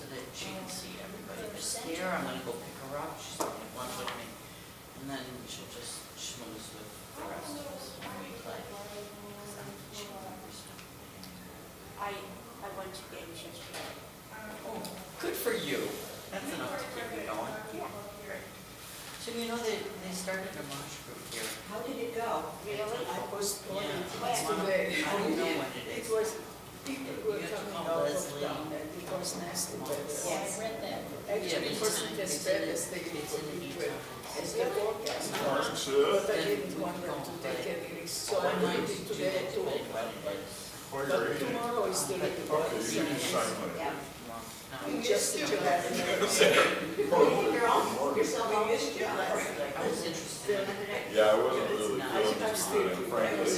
so that she can see everybody that's here. I'm gonna go pick her up, she's taking lunch with me, and then she'll just schmooze with the rest of us when we play. 'Cause I don't think she remembers something. I went to games yesterday. Oh, good for you. That's enough to keep you going. Yeah. Great. So you know they started a march group here. How did it go? Really? I postponed Yeah. it today. I don't know what it It is. was, people were You have to coming call out of Leslie. town and it was nasty weather. Yeah, I read that. Actually, it wasn't as bad as they were, as the forecast was. Marks, But I didn't want them to take any risks, so I'm waiting today to, but tomorrow is the Okay, you can just sign it. just to have it. I was interested. Yeah, I wasn't really I'm feeling too still, good, and frankly,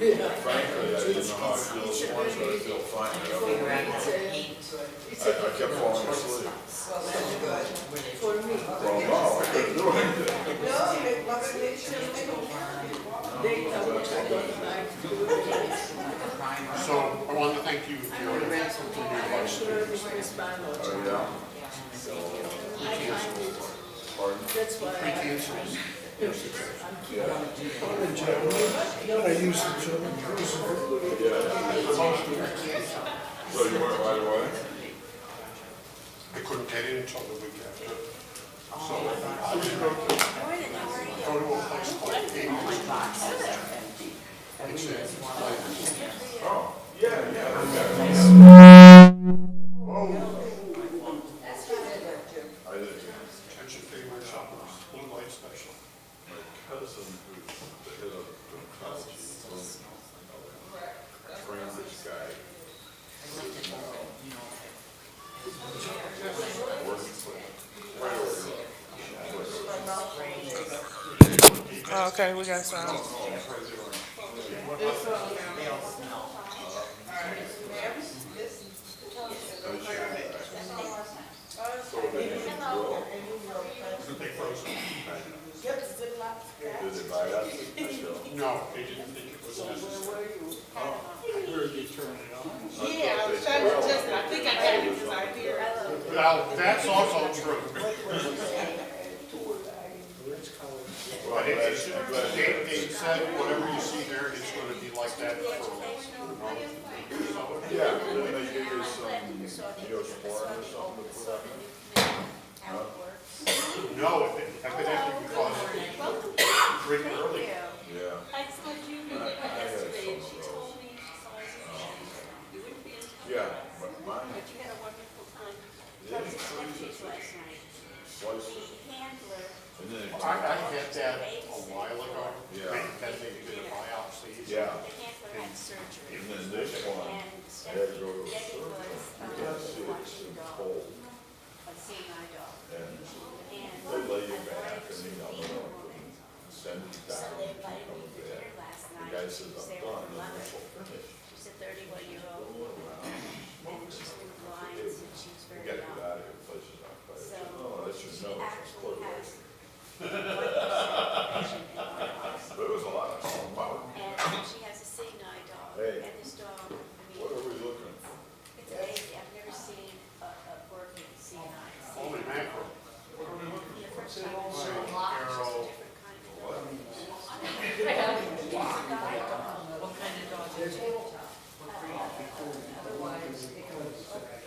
yeah. frankly, I didn't know how I feel this morning, but I feel fine. Figure out how to It's a- paint. It's I a, kept falling asleep. for me, Well, no, I couldn't do anything. they tell me I don't like to do it. So I want to thank you for your I'm sure Mr. Spano. Oh, yeah? So I find it, Pardon? that's why I'm cancels. keeping. Yeah. So you went right away? I couldn't get in until the week after. So I was going to go to a place called Oh, yeah. Oh. I didn't. Attention favorite shoppers, blue light special. My cousin, who's the head of oncology, trained this guy. Oh, okay, we got some. Did they buy that? No, they didn't think it was necessary. Yeah, I was trying to just, I think I got his idea. Well, that's also true. But they said whatever you see there, it's going to be like that for, Yeah, and then they give you some, Neosporin or something to put on it. Huh? no, evidently because drink early. Yeah. I spoke to you yesterday and she told me, you wouldn't be in town. Yeah, but mine, But you had a wonderful time. Yeah, Lots of empties last night. sliced it, The handler, and then it, I had that a while ago. Yeah. Then they did a biopsy. yeah, the handler had surgery. and then this one, And they had to go to a Debbie surgeon, was, you can't see it, it's watching dog, cold, a seeing eye dog. and And they lay you I back, wanted and to you know, meet they a don't woman. send you So down, they you invited come me to for bed. dinner last The night. guy She says, was I'm there done, with her and mother. this will finish. She's a 31-year-old. And she's in the blinds and she's You very gotta get young. out of here, the place is on fire. So Oh, that's your she nose, it's actually clear has right. 1% vision in one eye. But it was a lot of power. And she has a seeing eye dog. Hey. And this dog, I What mean, are we looking for? it's amazing. I've never seen a working seeing eye. Holy mackerel. The first time I saw a lot, it's just a different kind of dog. What kind of dog is it? What breed? Otherwise,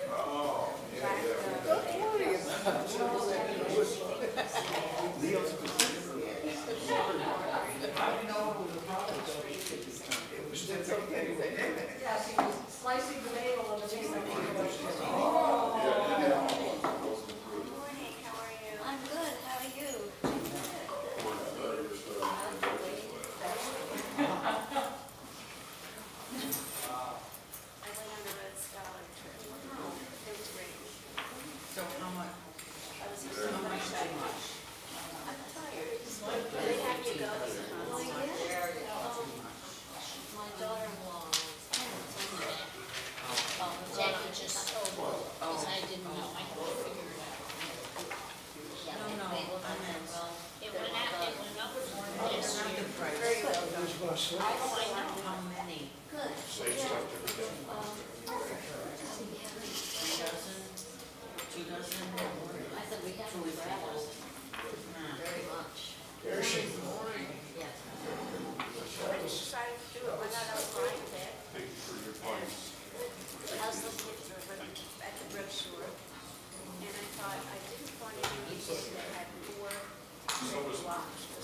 Oh, yeah, yeah. Don't worry about That's okay. Yeah, she was slicing the bagel and the chicken. Good morning, how are you? I'm good, how are you? I went on a Red Scholar trip. It was great. So how much? I was How excited. much too much? I'm tired. They have to go. Oh, yeah. My daughter-in-law. Jackie just told me, because I didn't know, I had to figure it out. No, I meant, It went up this not year. the price. Very well done. Oh, I know. How many? Good. Save stuff to Three dozen?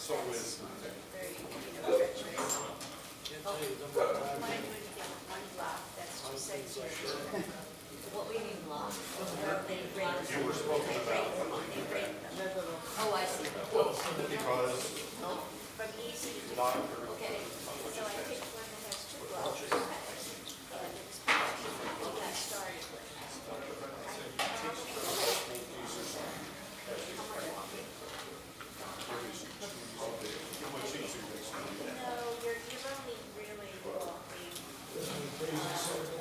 So is, very, treacherous. Mine would get one block, that's 2 cents here. What we mean block? They break. you were spoken about, They break them. Oh, I see. because From easy to. not every Okay, so I picked one that has 2 blocks. And it's what I started with. No, you're only really walking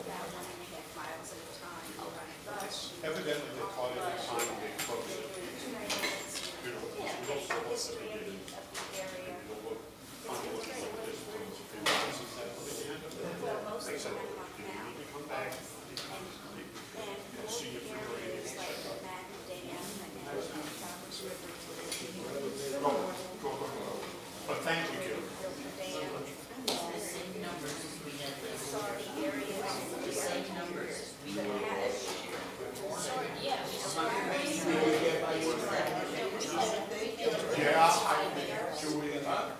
about 1.5 miles at a time. You're on a bus. evidently they caught it in time and they closed it. You know, Yeah, we don't know what history they of did. the area. You'll look, look at this one, and this is that at the end of it. Well, most They of said, them are you now. need to come back. And See if you're area ready. is like the Macadam and Thomas River to Go. But thank you, Jim. The same numbers as we had this. Sorry areas. The same numbers as we had. Yeah. Yeah, I'm doing, not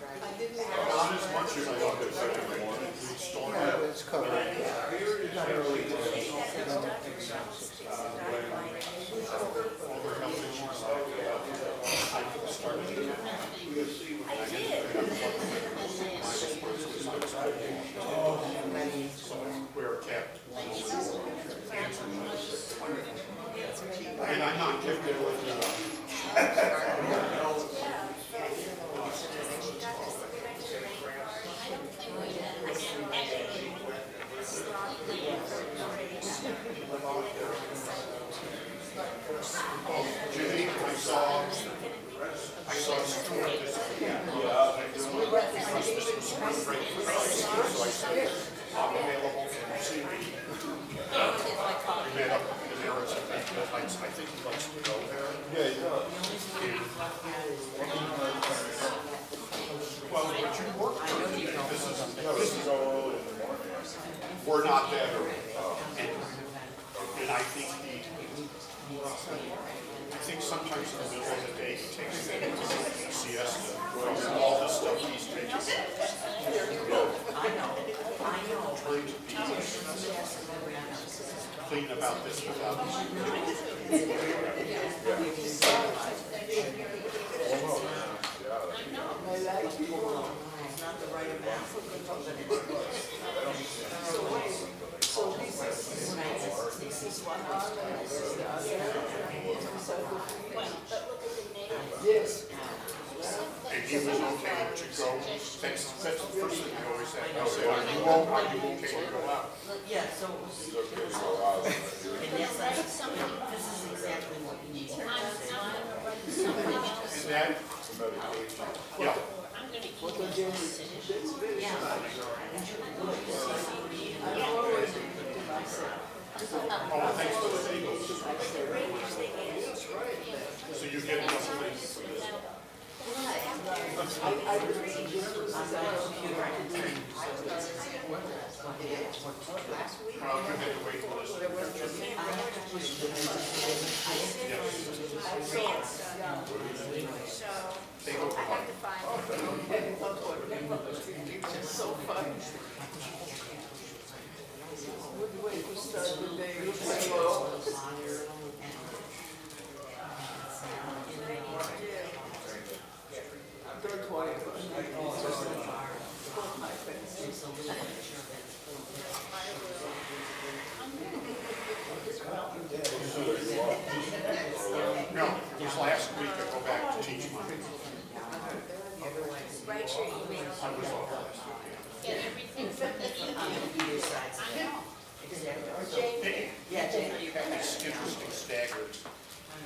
as much as I thought it was in the morning. We started. It's covered. Over health issues, I started to get. I did. So we're kept. And I'm not gifted with, Jimmy, I saw Stuart this week. This was spring break for us, so I said, I'm available, can you see me? We met up in Arizona, I think he likes to go there. Yeah, he does. Well, would you work? This is all early in the morning. We're not there. And I think sometimes in the middle of the day, he takes a siesta from all the stuff he's taking. Trying to be clean about this without. It's not the right amount. So this is one arm and this is the other. Yes. And he was okay to go. That's the first thing I always say. I say, are you okay to go out? Yeah, so it was, He's okay to go out. and that's like, this is exactly what you need. Is that, yeah. What the James, that's very Yeah. I'm always thinking to myself. Oh, thanks for the bagels. So you get enough things for this. I really just was On my computer, I can tell you. How you had to wait for this. I have to push the They go for one. It's so funny. Good way to start the day with hello. Don't worry about it. Just hold my face. No, it was last week I go back to teach mine. Write your email. I was off last week. Get everything from the email. Yeah, Jane, you got It's interesting, staggered.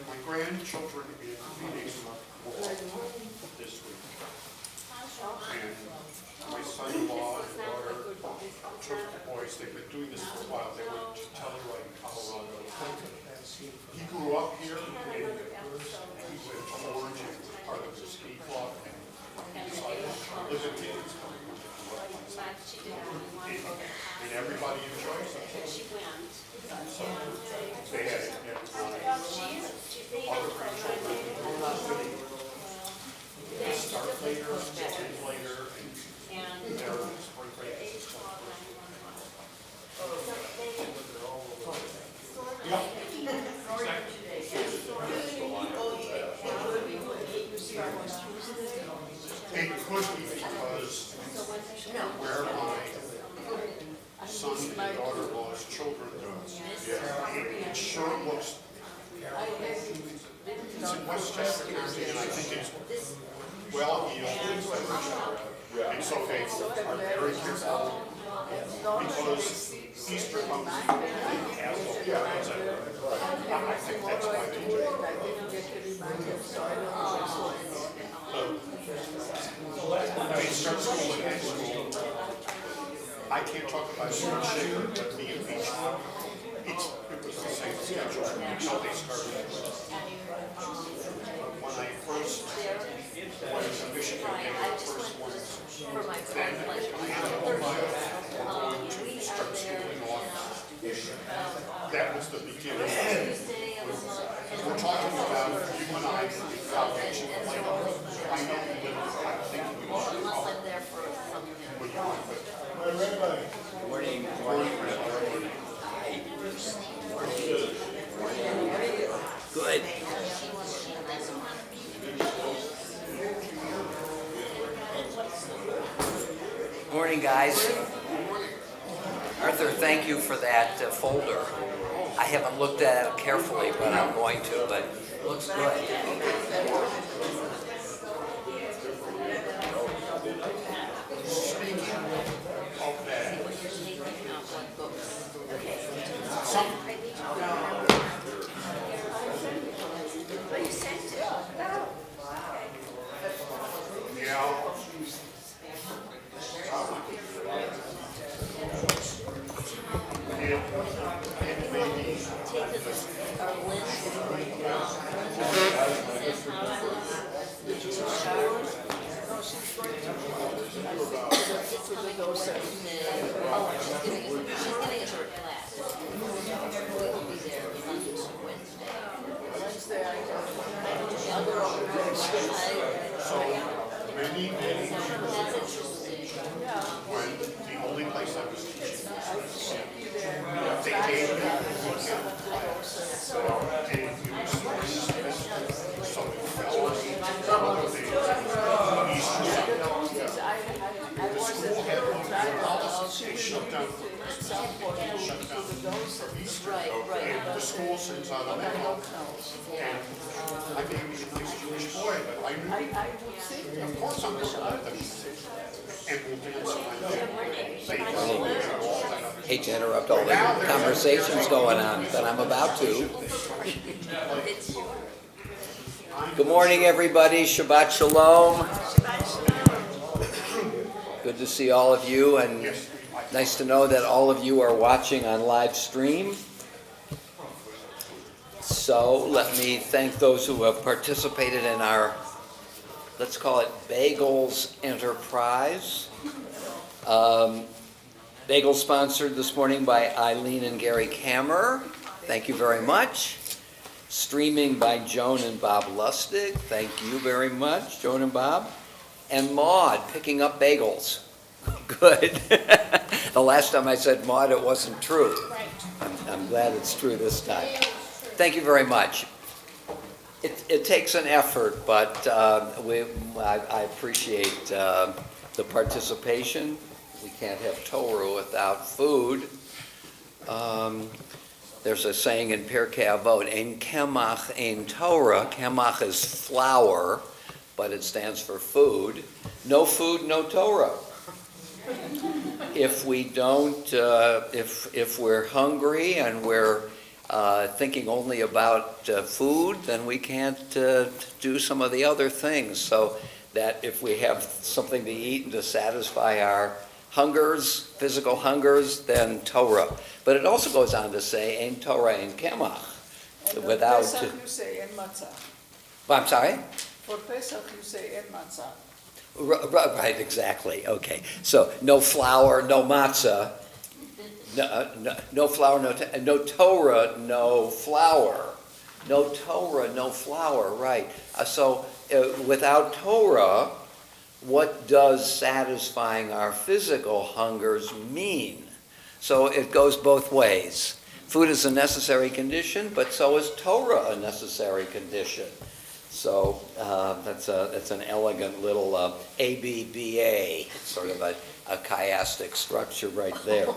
My grandchildren in meetings this week. And my son-in-law and daughter took the boys, they've been doing this for a while, they went to Telluride, Colorado. He grew up here, and he went to Oregon, part of the ski club, and he decided to live in Kansas. And everybody enjoys it. So they had other grandchildren who grew up. They start later. Yep. It could be because where my son and daughter-in-law's children go, it sure looks, it's in Westchester, and I think it's well healed. It's okay, I'm very careful, because Easter comes. Yeah, exactly. I think that's why they do it. They start school in high school. I can't talk about school shaker, but me and Beach, it was the same schedule until they started. When I first went to Michigan, they were the first ones. Then Animal Mile were going to start schooling off. That was the beginning. We're talking about you and I, foundation, I know you live, I think you are. But you are, but. Morning. Good. Morning, guys. Arthur, thank you for that folder. I haven't looked at it carefully, but I'm going to, but it looks good. Many years when the only place I was teaching, they gave me a boot camp class. And it was so it fell on Easter Sunday. The school had one policy, they shut down for Christmas, they shut down for Easter. And the school sends out a memo. And I may be a nice Jewish boy, but I knew, of course I'm going to let them. And we'll dance on my Hate to interrupt all the conversations going on, but I'm about to. Good morning, everybody. Shabbat Shalom. Good to see all of you, and nice to know that all of you are watching on live stream. So let me thank those who have participated in our, let's call it Bagels Enterprise. Bagel sponsored this morning by Eileen and Gary Kammer. Thank you very much. Streaming by Joan and Bob Lustig. Thank you very much, Joan and Bob. And Maud picking up bagels. Good. The last time I said Maud, it wasn't true. I'm glad it's true this time. Thank you very much. It takes an effort, but I appreciate the participation. We can't have Torah without food. There's a saying in Pirkei Avot, Ein kemach, ein Torah. Kemach is flour, but it stands for food. No food, no Torah. If we don't, if we're hungry and we're thinking only about food, then we can't do some of the other things. So that if we have something to eat and to satisfy our hungers, physical hungers, then Torah. But it also goes on to say, Ein Torah, ein Kemach. Without. For Pesach you say en matzah. I'm sorry? For Pesach you say en matzah. Right, exactly. Okay. So no flour, no matzah. No flour, no Torah, no flour. No Torah, no flour, right. So without Torah, what does satisfying our physical hungers mean? So it goes both ways. Food is a necessary condition, but so is Torah a necessary condition. So that's an elegant little ABBA, sort of a chiastic structure right there.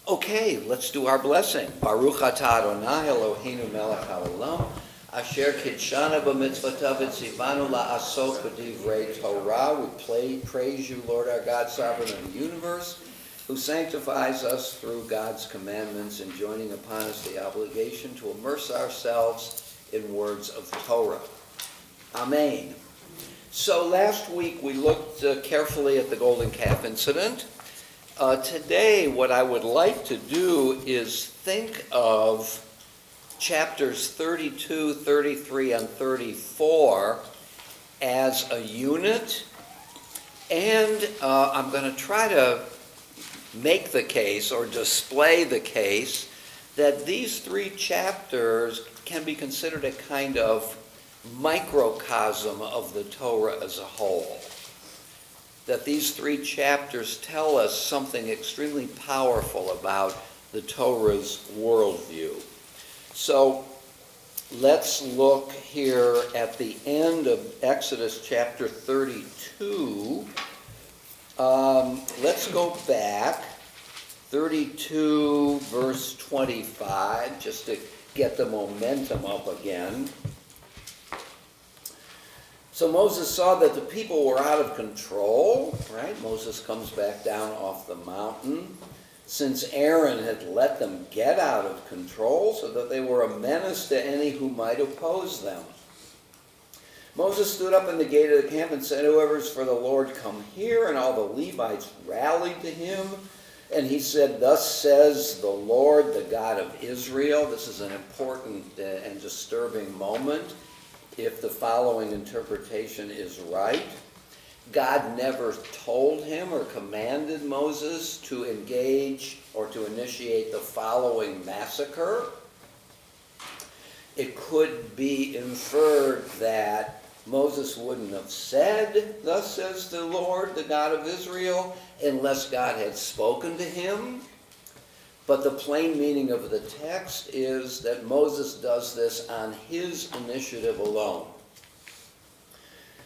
Okay, let's do our blessing. Baruch atah Adonai Eloheinu melech haolam, asher kidshanu b'mitzvotav v'tzivanu la'asok b'divrei Torah. We praise you, Lord our God, sovereign of the universe, who sanctifies us through God's commandments, enjoining upon us the obligation to immerse ourselves in words of Torah. Amen. So last week we looked carefully at the golden calf incident. Today what I would like to do is think of chapters 32, 33, and 34 as a unit, and I'm going to try to make the case or display the case that these three chapters can be considered a kind of microcosm of the Torah as a whole. That these three chapters tell us something extremely powerful about the Torah's worldview. So let's look here at the end of Exodus chapter 32. Let's go back, 32 verse 25, just to get the momentum up again. So Moses saw that the people were out of control, right? Moses comes back down off the mountain, since Aaron had let them get out of control so that they were a menace to any who might oppose them. Moses stood up in the gate of the camp and said, "Whoever is for the Lord, come here." And all the Levites rallied to him. And he said, "Thus says the Lord, the God of Israel." This is an important and disturbing moment if the following interpretation is right. God never told him or commanded Moses to engage or to initiate the following massacre. It could be inferred that Moses wouldn't have said, "Thus says the Lord, the God of Israel," unless God had spoken to him. But the plain meaning of the text is that Moses does this on his initiative alone.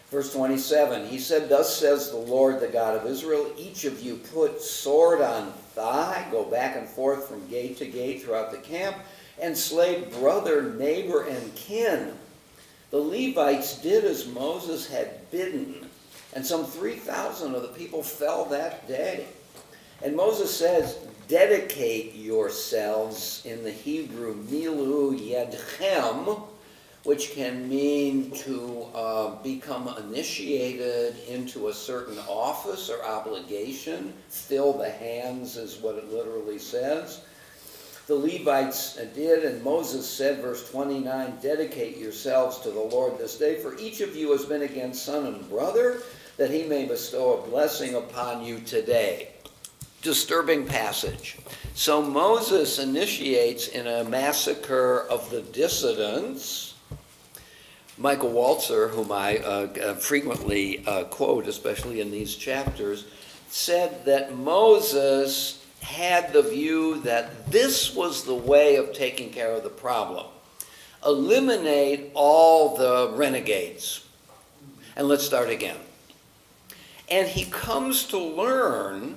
Verse 27, he said, "Thus says the Lord, the God of Israel, each of you put sword on thigh, go back and forth from gate to gate throughout the camp, and slay brother, neighbor, and kin." The Levites did as Moses had bidden, and some 3,000 of the people fell that day. And Moses says, "Dedicate yourselves," in the Hebrew, milu yedchem, which can mean to become initiated into a certain office or obligation. Fill the hands is what it literally says. The Levites did, and Moses said, verse 29, "Dedicate yourselves to the Lord this day, for each of you has been against son and brother, that he may bestow a blessing upon you today." Disturbing passage. So Moses initiates in a massacre of the dissidents. Michael Walzer, whom I frequently quote, especially in these chapters, said that Moses had the view that this was the way of taking care of the problem. Eliminate all the renegades. And let's start again. And he comes to learn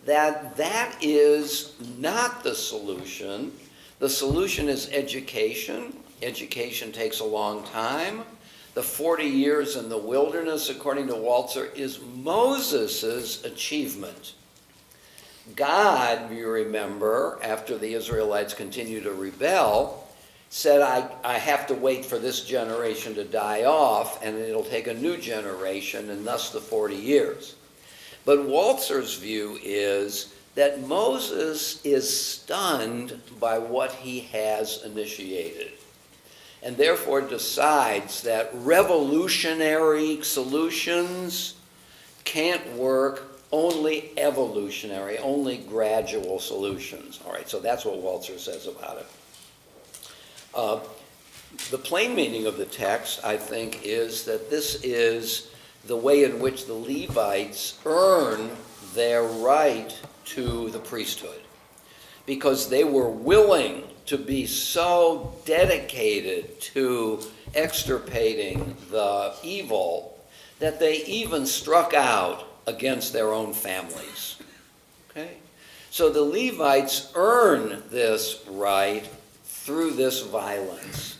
that that is not the solution. The solution is education. Education takes a long time. The 40 years in the wilderness, according to Walzer, is Moses' achievement. God, you remember, after the Israelites continued to rebel, said, I have to wait for this generation to die off, and it'll take a new generation, and thus the 40 years. But Walzer's view is that Moses is stunned by what he has initiated, and therefore decides that revolutionary solutions can't work, only evolutionary, only gradual solutions. All right, so that's what Walzer says about it. The plain meaning of the text, I think, is that this is the way in which the Levites earn their right to the priesthood. because they were willing to be so dedicated to extirpating the evil that they even struck out against their own families. Okay? So the Levites earn this right through this violence.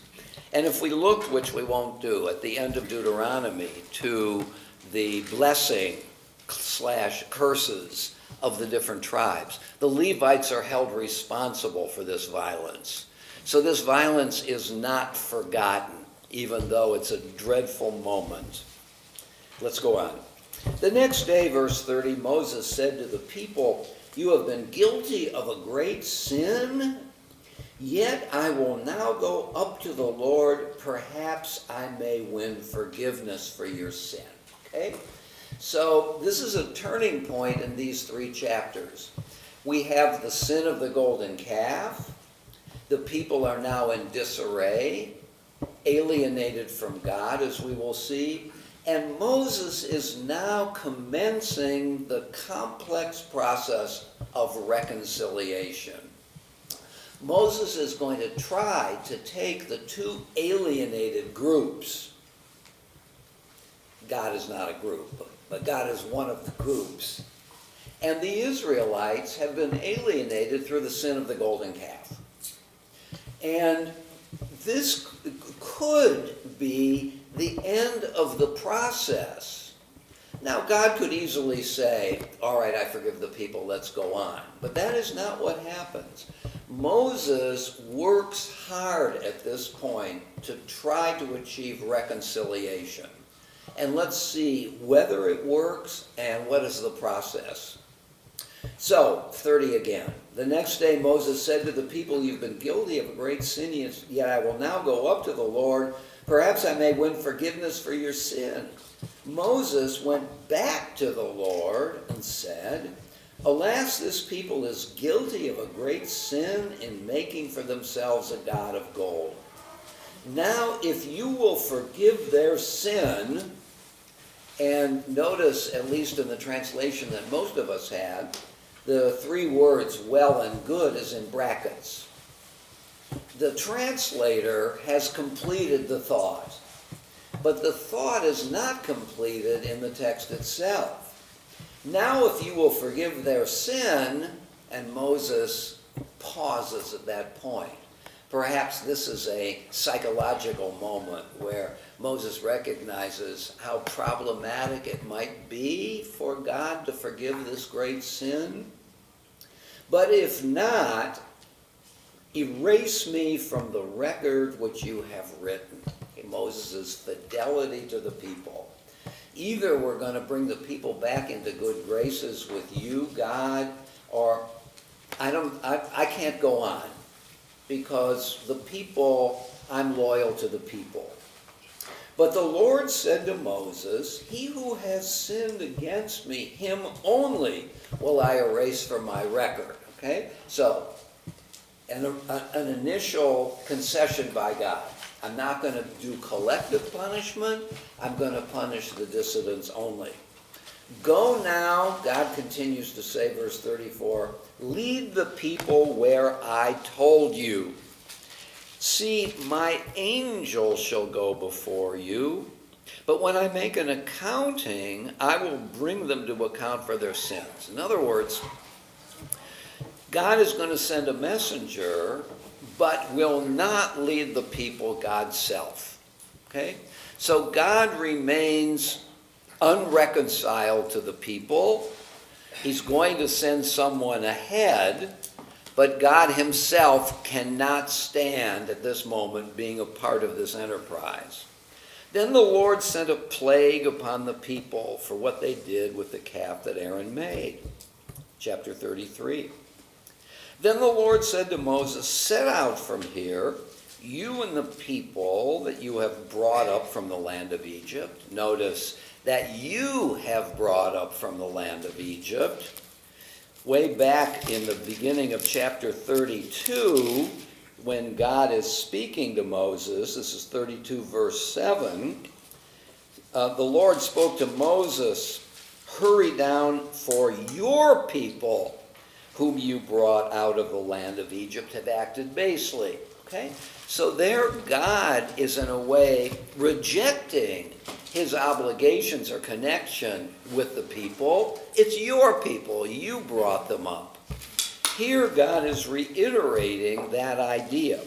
And if we look, which we won't do, at the end of Deuteronomy to the blessing / curses of the different tribes, the Levites are held responsible for this violence. So this violence is not forgotten, even though it's a dreadful moment. Let's go on. The next day, verse 30, Moses said to the people, "You have been guilty of a great sin, yet I will now go up to the Lord. Perhaps I may win forgiveness for your sin." Okay? So this is a turning point in these 3 chapters. We have the sin of the golden calf. The people are now in disarray, alienated from God, as we will see. And Moses is now commencing the complex process of reconciliation. Moses is going to try to take the 2 alienated groups. God is not a group, but God is one of the groups. And the Israelites have been alienated through the sin of the golden calf. And this could be the end of the process. Now, God could easily say, "All right, I forgive the people, let's go on." But that is not what happens. Moses works hard at this point to try to achieve reconciliation. And let's see whether it works and what is the process. So, 30 again. The next day Moses said to the people, "You've been guilty of a great sin, yet I will now go up to the Lord. Perhaps I may win forgiveness for your sin." Moses went back to the Lord and said, "Alas, this people is guilty of a great sin in making for themselves a god of gold. Now, if you will forgive their sin," and notice, at least in the translation that most of us had, the 3 words "well" and "good" is in brackets. The translator has completed the thought, but the thought is not completed in the text itself. "Now if you will forgive their sin," and Moses pauses at that point. Perhaps this is a psychological moment where Moses recognizes how problematic it might be for God to forgive this great sin. "But if not, erase me from the record which you have written." Okay, Moses' fidelity to the people. Either we're going to bring the people back into good graces with you, God, or I can't go on, because the people, I'm loyal to the people. But the Lord said to Moses, "He who has sinned against me, him only will I erase from my record." Okay? So, an initial concession by God. I'm not going to do collective punishment. I'm going to punish the dissidents only. "Go now," God continues to say, verse 34, "lead the people where I told you. See, my angel shall go before you, but when I make an accounting, I will bring them to account for their sins." In other words, God is going to send a messenger, but will not lead the people God's self. Okay? So God remains unreconciled to the people. He's going to send someone ahead, but God himself cannot stand at this moment being a part of this enterprise. Then the Lord sent a plague upon the people for what they did with the calf that Aaron made. Chapter 33. Then the Lord said to Moses, "Set out from here, you and the people that you have brought up from the land of Egypt." Notice that you have brought up from the land of Egypt. Way back in the beginning of chapter 32, when God is speaking to Moses, this is 32 verse 7, the Lord spoke to Moses, "Hurry down, for your people whom you brought out of the land of Egypt, have acted basely. Okay? So there God is in a way rejecting his obligations or connection with the people. It's your people. You brought them up. Here God is reiterating that idea.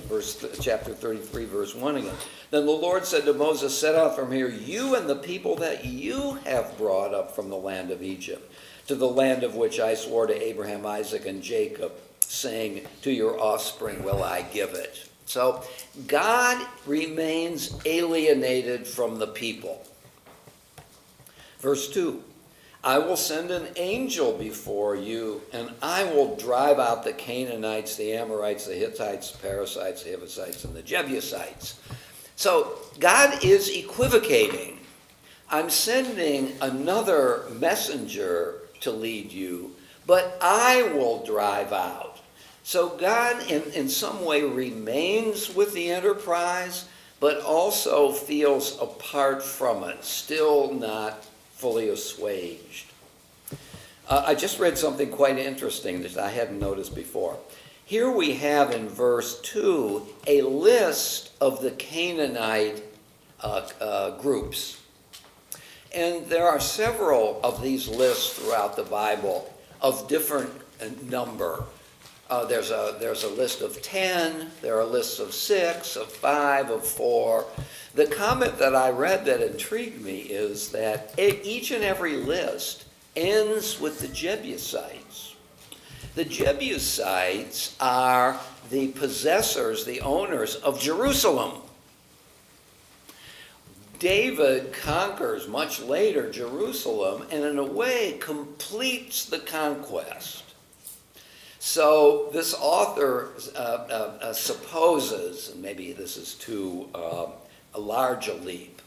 Chapter 33, verse 1 again. Then the Lord said to Moses, set out from here, you and the people that you have brought up from the land of Egypt, to the land of which I swore to Abraham, Isaac, and Jacob, saying, to your offspring will I give it. So God remains alienated from the people. Verse 2, I will send an angel before you, and I will drive out the Canaanites, the Amorites, the Hittites, the Perizzites, the Hivites, and the Jebusites. So God is equivocating. I'm sending another messenger to lead you, but I will drive out. So God in some way remains with the enterprise, but also feels apart from it, still not fully assuaged. I just read something quite interesting that I hadn't noticed before. Here we have in verse 2 a list of the Canaanite groups. And there are several of these lists throughout the Bible of different number. There's a list of 10, there are lists of 6, of 5, of 4. The comment that I read that intrigued me is that each and every list ends with the Jebusites. The Jebusites are the possessors, the owners of Jerusalem. David conquers much later Jerusalem and in a way completes the conquest. So this author supposes, and maybe this is too large a leap,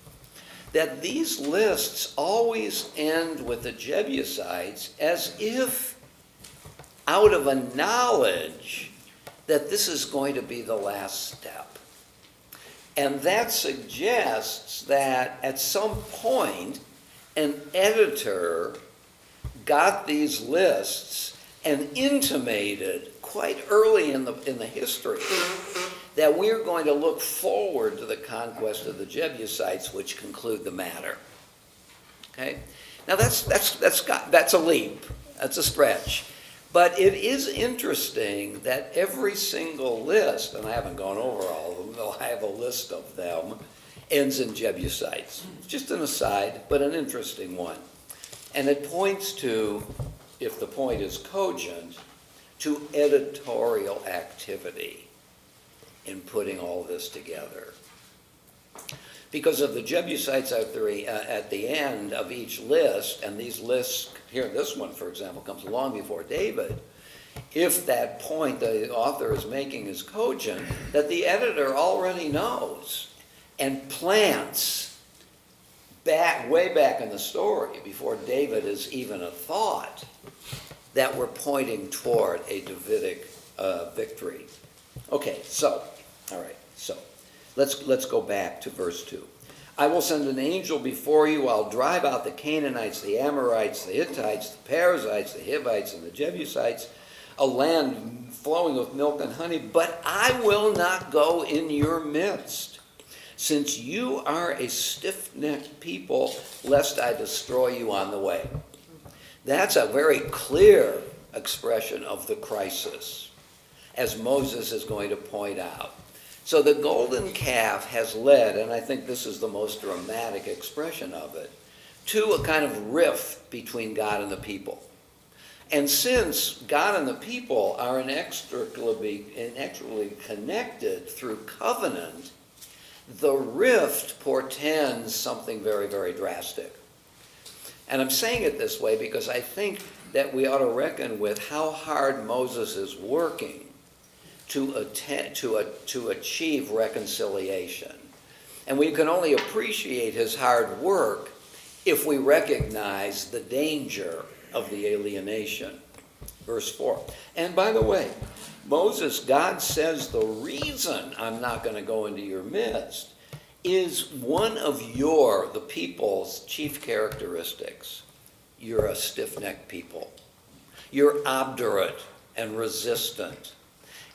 that these lists always end with the Jebusites as if out of a knowledge that this is going to be the last step. And that suggests that at some point an editor got these lists and intimated quite early in the history that we're going to look forward to the conquest of the Jebusites, which conclude the matter. Okay? Now that's a leap. That's a stretch. But it is interesting that every single list, and I haven't gone over all of them, though I have a list of them, ends in Jebusites. Just an aside, but an interesting one. And it points to, if the point is cogent, to editorial activity in putting all this together. Because of the Jebusites at the end of each list, and these lists, here this one, for example, comes long before David, if that point the author is making is cogent, that the editor already knows and plants way back in the story, before David is even a thought, that we're pointing toward a Davidic victory. Okay, so, all right, so let's go back to verse 2. I will send an angel before you. I'll drive out the Canaanites, the Amorites, the Hittites, the Perizzites, the Hivites, and the Jebusites, a land flowing with milk and honey, but I will not go in your midst, since you are a stiff-necked people, lest I destroy you on the way. That's a very clear expression of the crisis, as Moses is going to point out. So the golden calf has led, and I think this is the most dramatic expression of it, to a kind of rift between God and the people. And since God and the people are inextricably connected through covenant, the rift portends something very, very drastic. And I'm saying it this way because I think that we ought to reckon with how hard Moses is working to achieve reconciliation. And we can only appreciate his hard work if we recognize the danger of the alienation. Verse 4. And by the way, Moses, God says the reason I'm not going to go into your midst is one of the people's chief characteristics. You're a stiff-necked people. You're obdurate. and resistant.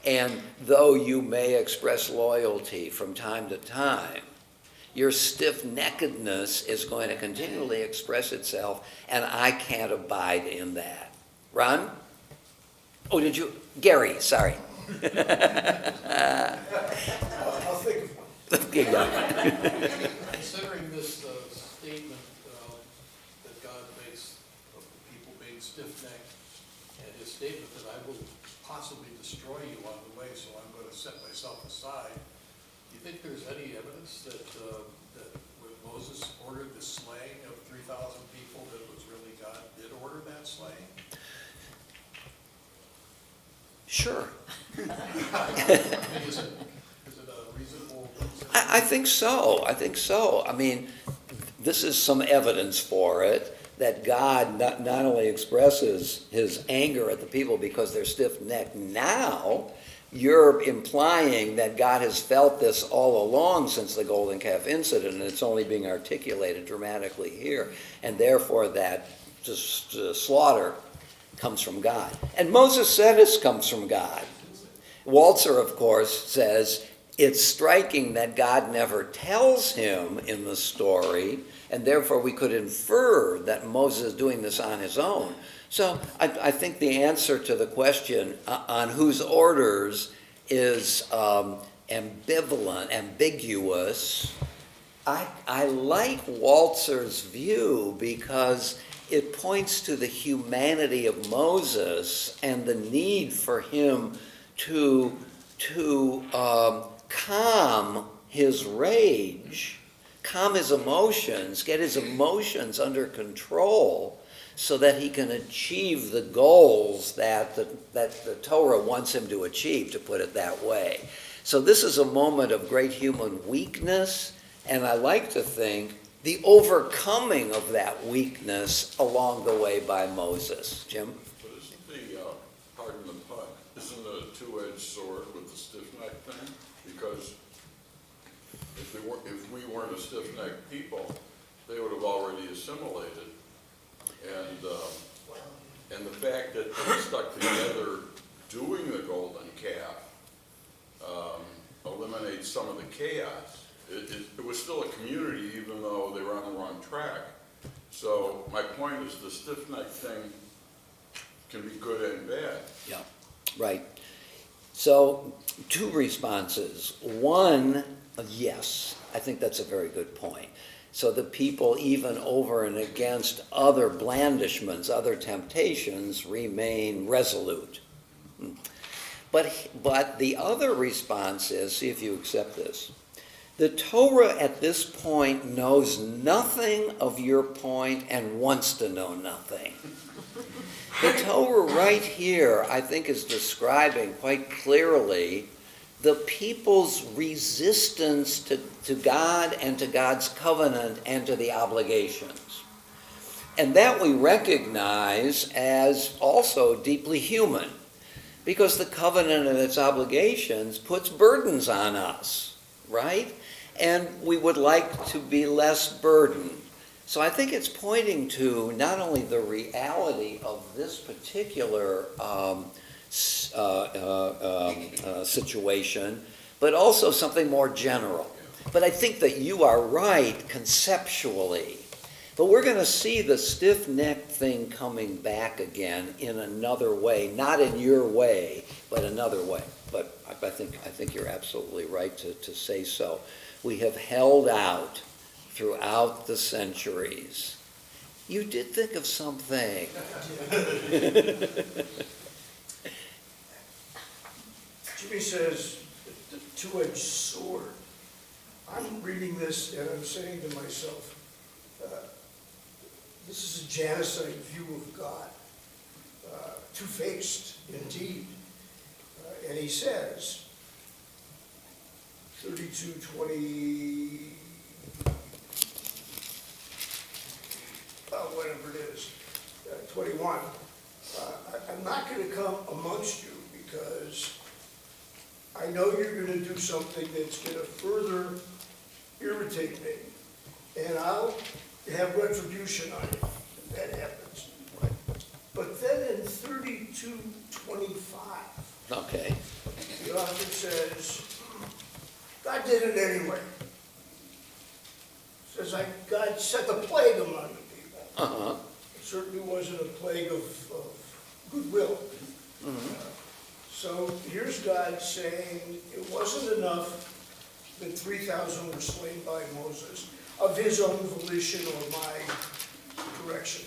And though you may express loyalty from time to time, your stiff-neckedness is going to continually express itself, and I can't abide in that. Ron? Oh, did you? Gary, sorry. I'll think of one. Okay, go. Considering this statement that God makes of the people being stiff-necked, and his statement that I will possibly destroy you on the way, so I'm going to set myself aside, do you think there's any evidence that when Moses ordered the slaying of 3,000 people, that it was really God did order that slaying? Sure. I mean, is it a reasonable... I think so. I think so. I mean, this is some evidence for it, that God not only expresses his anger at the people because they're stiff-necked now, you're implying that God has felt this all along since the golden calf incident, and it's only being articulated dramatically here, and therefore that slaughter comes from God. And Moses said it comes from God. Walzer, of course, says it's striking that God never tells him in the story, and therefore we could infer that Moses is doing this on his own. So I think the answer to the question on whose orders is ambivalent, ambiguous. I like Walzer's view because it points to the humanity of Moses and the need for him to calm his rage, calm his emotions, get his emotions under control so that he can achieve the goals that the Torah wants him to achieve, to put it that way. So this is a moment of great human weakness, and I like to think the overcoming of that weakness along the way by Moses. Jim? But isn't the, pardon the pun, isn't it a two-edged sword with the stiff-neck thing? Because if we weren't a stiff-necked people, they would have already assimilated. And the fact that they stuck together doing the golden calf eliminates some of the chaos. It was still a community even though they were on the wrong track. So my point is the stiff-neck thing can be good and bad. Yeah, right. So two responses. One, yes, I think that's a very good point. So the people, even over and against other blandishments, other temptations, remain resolute. But the other response is, see if you accept this, the Torah at this point knows nothing of your point and wants to know nothing. The Torah right here, I think, is describing quite clearly the people's resistance to God and to God's covenant and to the obligations. And that we recognize as also deeply human, because the covenant and its obligations puts burdens on us, right? And we would like to be less burdened. So I think it's pointing to not only the reality of this particular situation, but also something more general. But I think that you are right conceptually. But we're going to see the stiff-necked thing coming back again in another way, not in your way, but another way. But I think you're absolutely right to say so. We have held out throughout the centuries. You did think of something. Jimmy says, the two-edged sword. I'm reading this and I'm saying to myself, this is a Janusite view of God, two-faced indeed. And he says, 32:20, whatever it is, 21. I'm not going to come amongst you because I know you're going to do something that's going to further irritate me, and I'll have retribution on you if that happens. But then in 32:25, Okay. the author says, God did it anyway. Says, God set the plague among the people. Uh-huh. It certainly wasn't a plague of goodwill. So here's God saying it wasn't enough that 3,000 were slain by Moses of his own volition or my direction.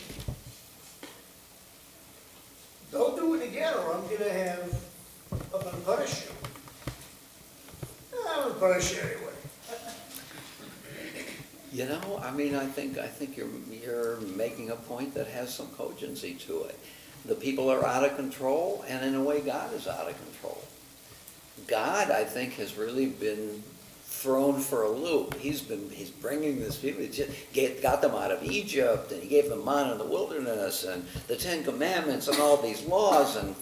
Don't do it again or I'm going to punish you. I'm going to punish you anyway. You know, I mean, I think you're making a point that has some cogency to it. The people are out of control, and in a way, God is out of control. God, I think, has really been thrown for a loop. He's bringing this people. He just got them out of Egypt, and he gave them manna in the wilderness, and the Ten Commandments, and all these laws, and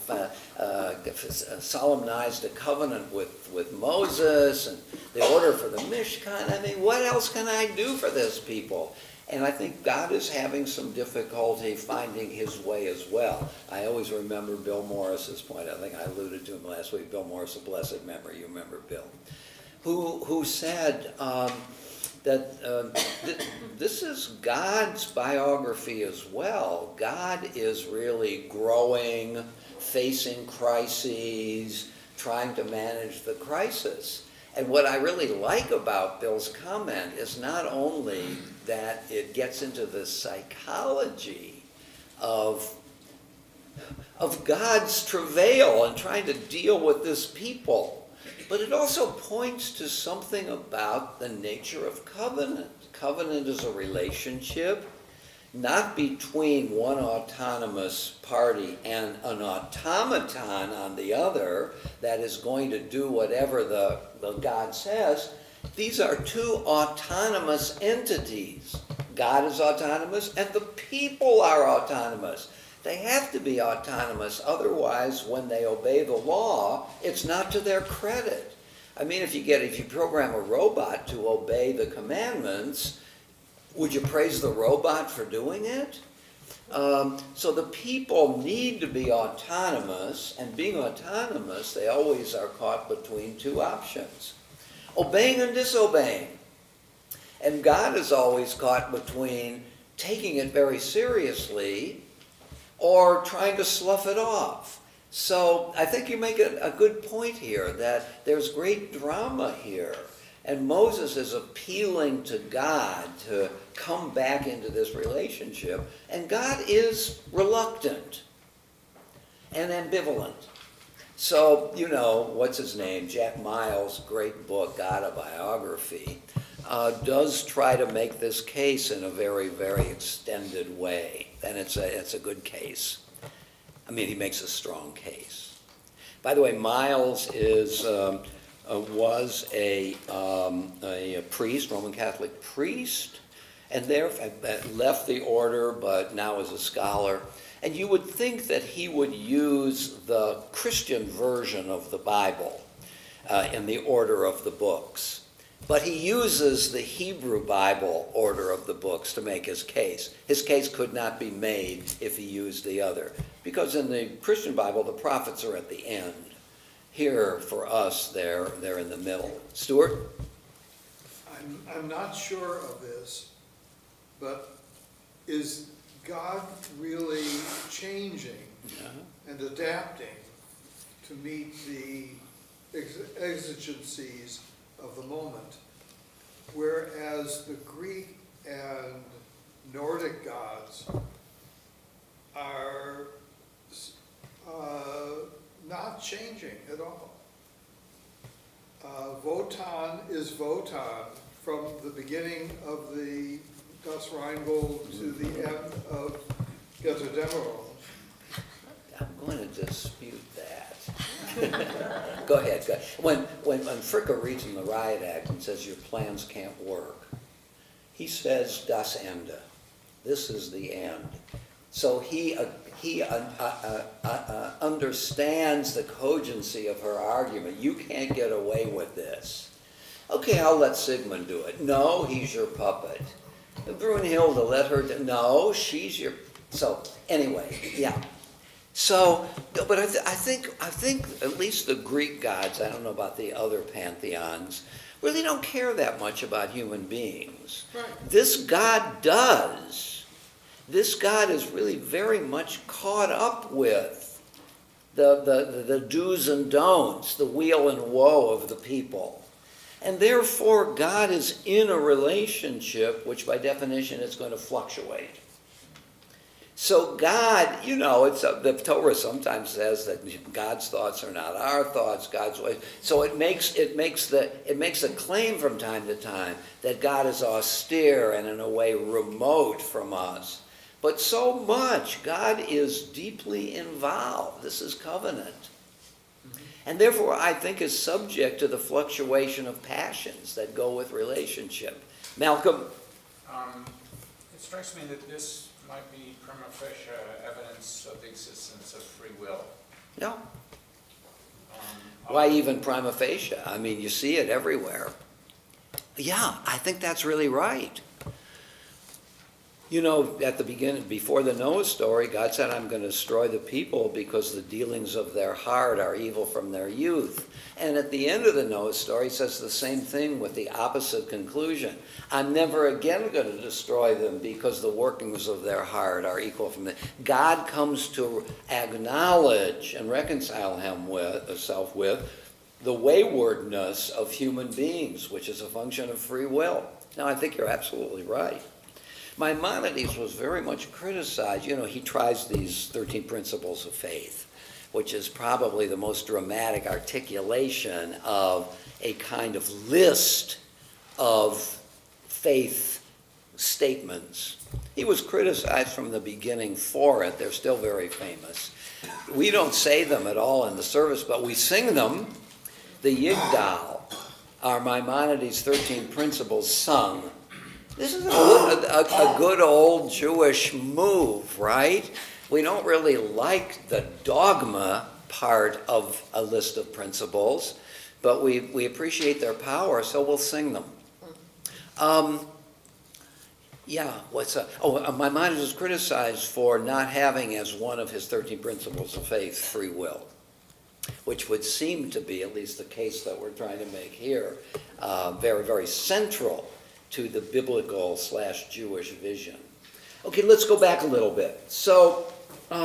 solemnized a covenant with Moses, and the order for the Mishkan. I mean, what else can I do for this people? And I think God is having some difficulty finding his way as well. I always remember Bill Morris's point. I think I alluded to him last week. Bill Morris, a blessed memory. You remember Bill, who said that this is God's biography as well. God is really growing, facing crises, trying to manage the crisis. And what I really like about Bill's comment is not only that it gets into the psychology of God's travail and trying to deal with this people, but it also points to something about the nature of covenant. Covenant is a relationship, not between one autonomous party and an automaton on the other that is going to do whatever the God says. These are two autonomous entities. God is autonomous and the people are autonomous. They have to be autonomous, otherwise when they obey the law, it's not to their credit. I mean, if you program a robot to obey the commandments, would you praise the robot for doing it? So the people need to be autonomous, and being autonomous, they always are caught between two options: obeying and disobeying. And God is always caught between taking it very seriously or trying to slough it off. So I think you make a good point here, that there's great drama here. And Moses is appealing to God to come back into this relationship. And God is reluctant and ambivalent. So, you know, what's his name? Jack Miles' great book, God, a Biography, does try to make this case in a very, very extended way. And it's a good case. I mean, he makes a strong case. By the way, Miles was a priest, Roman Catholic priest, and left the order, but now is a scholar. And you would think that he would use the Christian version of the Bible in the order of the books. But he uses the Hebrew Bible order of the books to make his case. His case could not be made if he used the other, because in the Christian Bible, the prophets are at the end. Here, for us, they're in the middle. Stuart? I'm not sure of this, but is God really changing and adapting to meet the exigencies of the moment, whereas the Greek and Nordic gods are not changing at all. Wotan is Wotan from the beginning of the Das Rheingold to the end of Götterdämmerung. I'm going to dispute that. Go ahead. When Fricka reads in the Riot Act and says your plans can't work, he says das Ende. This is the end. So he understands the cogency of her argument. You can't get away with this. Okay, I'll let Sigmund do it. No, he's your puppet. Brunhilde, let her do. No, she's your. So anyway, yeah. So, but I think at least the Greek gods, I don't know about the other pantheons, really don't care that much about human beings. Right. This God does. This God is really very much caught up with the do's and don'ts, the weal and woe of the people. And therefore, God is in a relationship which by definition is going to fluctuate. So God, it's the Torah sometimes says that God's thoughts are not our thoughts, God's ways. So it makes a claim from time to time that God is austere and in a way remote from us. But so much, God is deeply involved. This is covenant. And therefore, I think is subject to the fluctuation of passions that go with relationship. Malcolm? It strikes me that this might be prima facie evidence of the existence of free will. No. Why even prima facie? I mean, you see it everywhere. Yeah, I think that's really right. At the beginning, before the Noah story, God said, I'm going to destroy the people because the dealings of their heart are evil from their youth. And at the end of the Noah story, he says the same thing with the opposite conclusion. I'm never again going to destroy them because the workings of their heart are equal from them. God comes to acknowledge and reconcile himself with the waywardness of human beings, which is a function of free will. Now, I think you're absolutely right. Maimonides was very much criticized. He tries these 13 principles of faith, which is probably the most dramatic articulation of a kind of list of faith statements. He was criticized from the beginning for it. They're still very famous. We don't say them at all in the service, but we sing them. The Yigdal are Maimonides' 13 principles sung. This is a good old Jewish move, right? We don't really like the dogma part of a list of principles, but we appreciate their power, so we'll sing them. Maimonides was criticized for not having as one of his 13 principles of faith free will, which would seem to be, at least the case that we're trying to make here, very, very central to the biblical/Jewish vision. Okay, let's go back a little bit. So at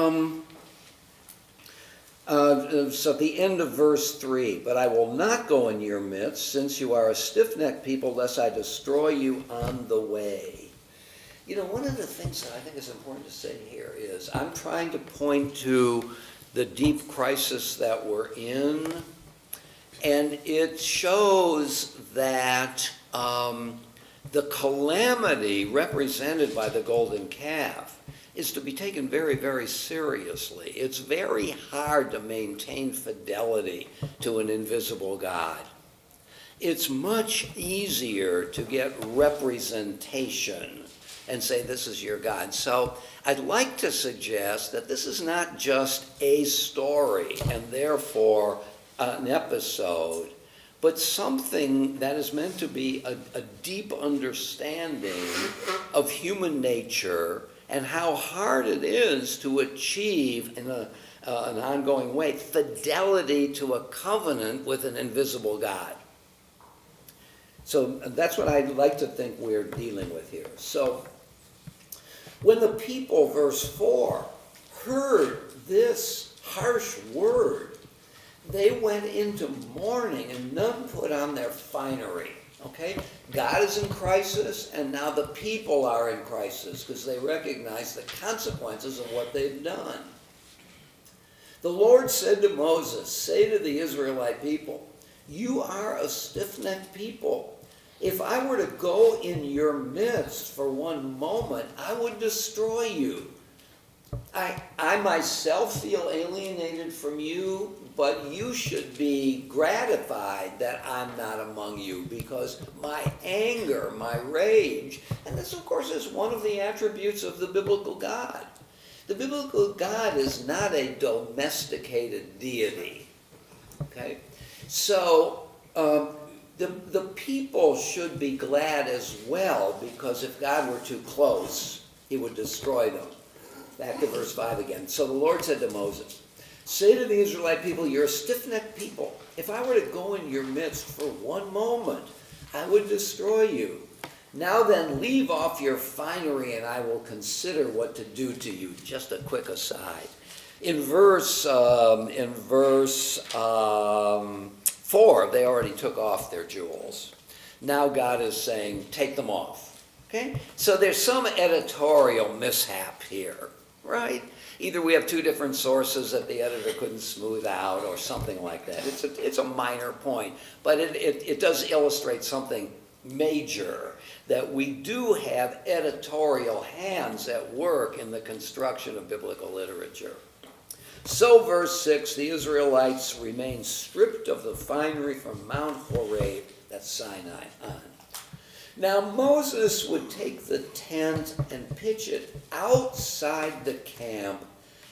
the end of verse 3, but I will not go in your midst, since you are a stiff-necked people, lest I destroy you on the way. One of the things that I think is important to say here is I'm trying to point to the deep crisis that we're in, and it shows that the calamity represented by the golden calf is to be taken very, very seriously. It's very hard to maintain fidelity to an invisible God. It's much easier to get representation and say, this is your God. So I'd like to suggest that this is not just a story and therefore an episode, but something that is meant to be a deep understanding of human nature and how hard it is to achieve in an ongoing way fidelity to a covenant with an invisible God. So that's what I'd like to think we're dealing with here. So when the people, verse 4, heard this harsh word, they went into mourning, and none put on their finery. Okay? God is in crisis, and now the people are in crisis because they recognize the consequences of what they've done. The Lord said to Moses, say to the Israelite people, you are a stiff-necked people. If I were to go in your midst for one moment, I would destroy you. I myself feel alienated from you, but you should be gratified that I'm not among you, because my anger, my rage, and this of course is one of the attributes of the biblical God. The biblical God is not a domesticated deity. Okay? So the people should be glad as well, because if God were too close, he would destroy them. Back to verse 5 again. So the Lord said to Moses, say to the Israelite people, you're a stiff-necked people. If I were to go in your midst for one moment, I would destroy you. Now then, leave off your finery, and I will consider what to do to you. Just a quick aside. In verse 4, they already took off their jewels. Now God is saying, take them off. Okay? So there's some editorial mishap here, right? Either we have two different sources that the editor couldn't smooth out or something like that. It's a minor point, but it does illustrate something major, that we do have editorial hands at work in the construction of biblical literature. So, verse 6, the Israelites remained stripped of the finery from Mount Horeb, that's Sinai, on. Now Moses would take the tent and pitch it outside the camp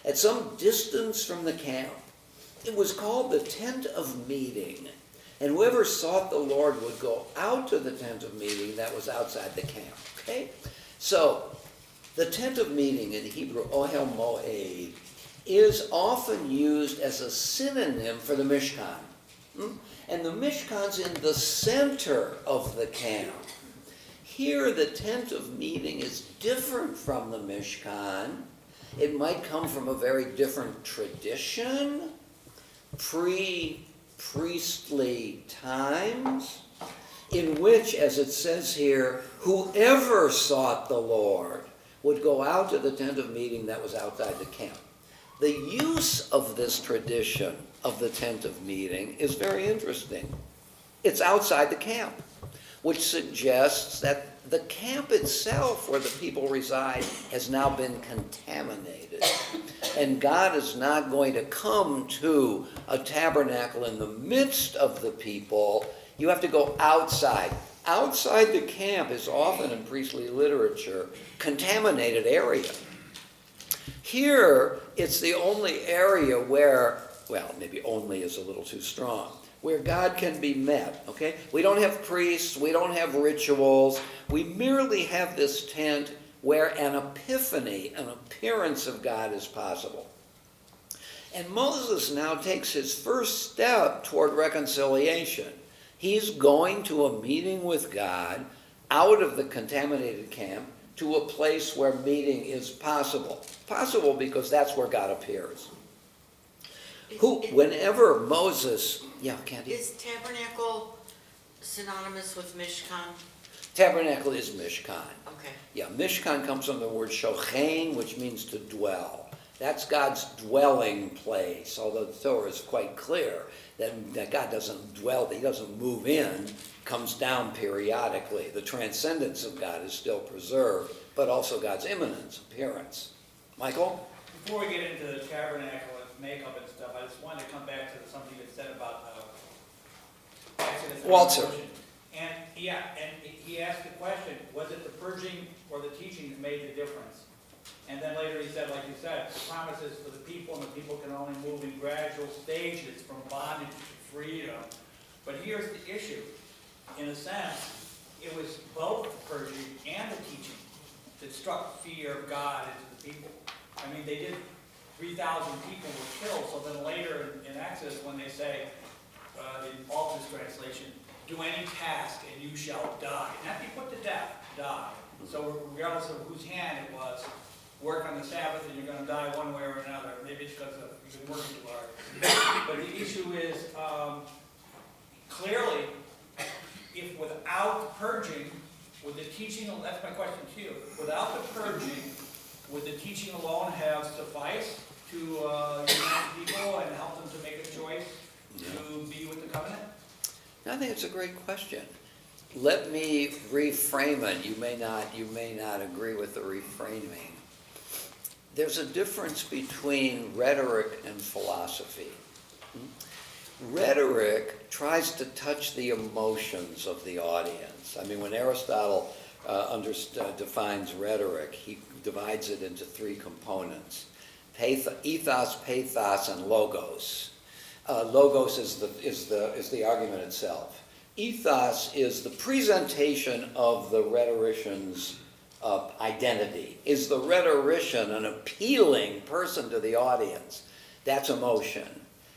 at some distance from the camp. It was called the tent of meeting. And whoever sought the Lord would go out to the tent of meeting that was outside the camp. Okay? So, the tent of meeting in Hebrew, Ohel Moed, is often used as a synonym for the Mishkan. And the Mishkan's in the center of the camp. Here, the tent of meeting is different from the Mishkan. It might come from a very different tradition, priestly times, in which, as it says here, whoever sought the Lord would go out to the tent of meeting that was outside the camp. The use of this tradition of the tent of meeting is very interesting. It's outside the camp, which suggests that the camp itself where the people reside has now been contaminated. And God is not going to come to a tabernacle in the midst of the people. You have to go outside. Outside the camp is often in priestly literature contaminated area. Here, it's the only area where, well, maybe only is a little too strong, where God can be met, okay? We don't have priests, we don't have rituals, we merely have this tent where an epiphany, an appearance of God is possible. And Moses now takes his first step toward reconciliation. He's going to a meeting with God out of the contaminated camp to a place where meeting is possible. Possible because that's where God appears. Whenever Moses, Candy? Is tabernacle synonymous with Mishkan? Tabernacle is Mishkan. Okay. Yeah, Mishkan comes from the word shochein, which means to dwell. That's God's dwelling place, although the Torah is quite clear that God doesn't dwell, he doesn't move in, comes down periodically. The transcendence of God is still preserved, but also God's immanence, appearance. Michael? Before we get into the tabernacle and makeup and stuff, I just wanted to come back to something you said about Exodus. Walter. And he asked the question, was it the purging or the teaching that made the difference? And then later he said, like you said, the promises for the people, and the people can only move in gradual stages from bondage to freedom. But here's the issue. In a sense, it was both the purging and the teaching that struck fear of God into the people. I mean, they did, 3,000 people were killed, so then later in Exodus when they say, in Walter's translation, do any task and you shall die. Not be put to death, die. So regardless of whose hand it was, work on the Sabbath and you're going to die one way or another. Maybe it's because you've been working too hard. But the issue is, clearly, if without the purging, would the teaching, that's my question to you, without the purging, would the teaching alone have sufficed to unite people and help them to make a choice to be with the covenant? I think it's a great question. Let me reframe it. You may not agree with the reframing. There's a difference between rhetoric and philosophy. Rhetoric tries to touch the emotions of the audience. I mean, when Aristotle defines rhetoric, he divides it into three components: ethos, pathos, and logos. Logos is the argument itself. Ethos is the presentation of the rhetorician's identity? Is the rhetorician an appealing person to the audience? That's emotion.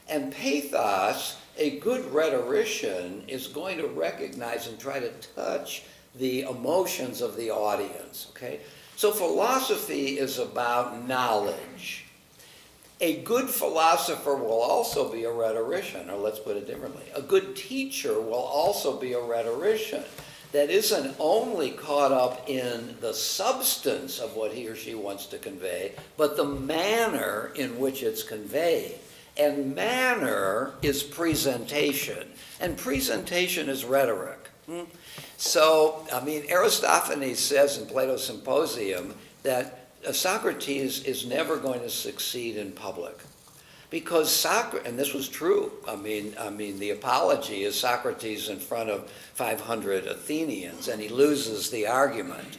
And pathos, a good rhetorician is going to recognize and try to touch the emotions of the audience, okay? So philosophy is about knowledge. A good philosopher will also be a rhetorician, or let's put it differently. A good teacher will also be a rhetorician that isn't only caught up in the substance of what he or she wants to convey, but the manner in which it's conveyed. And manner is presentation, and presentation is rhetoric. So, I mean, Aristophanes says in Plato's Symposium that Socrates is never going to succeed in public. Because Socrates, and this was true, I mean, the apology is Socrates in front of 500 Athenians, and he loses the argument.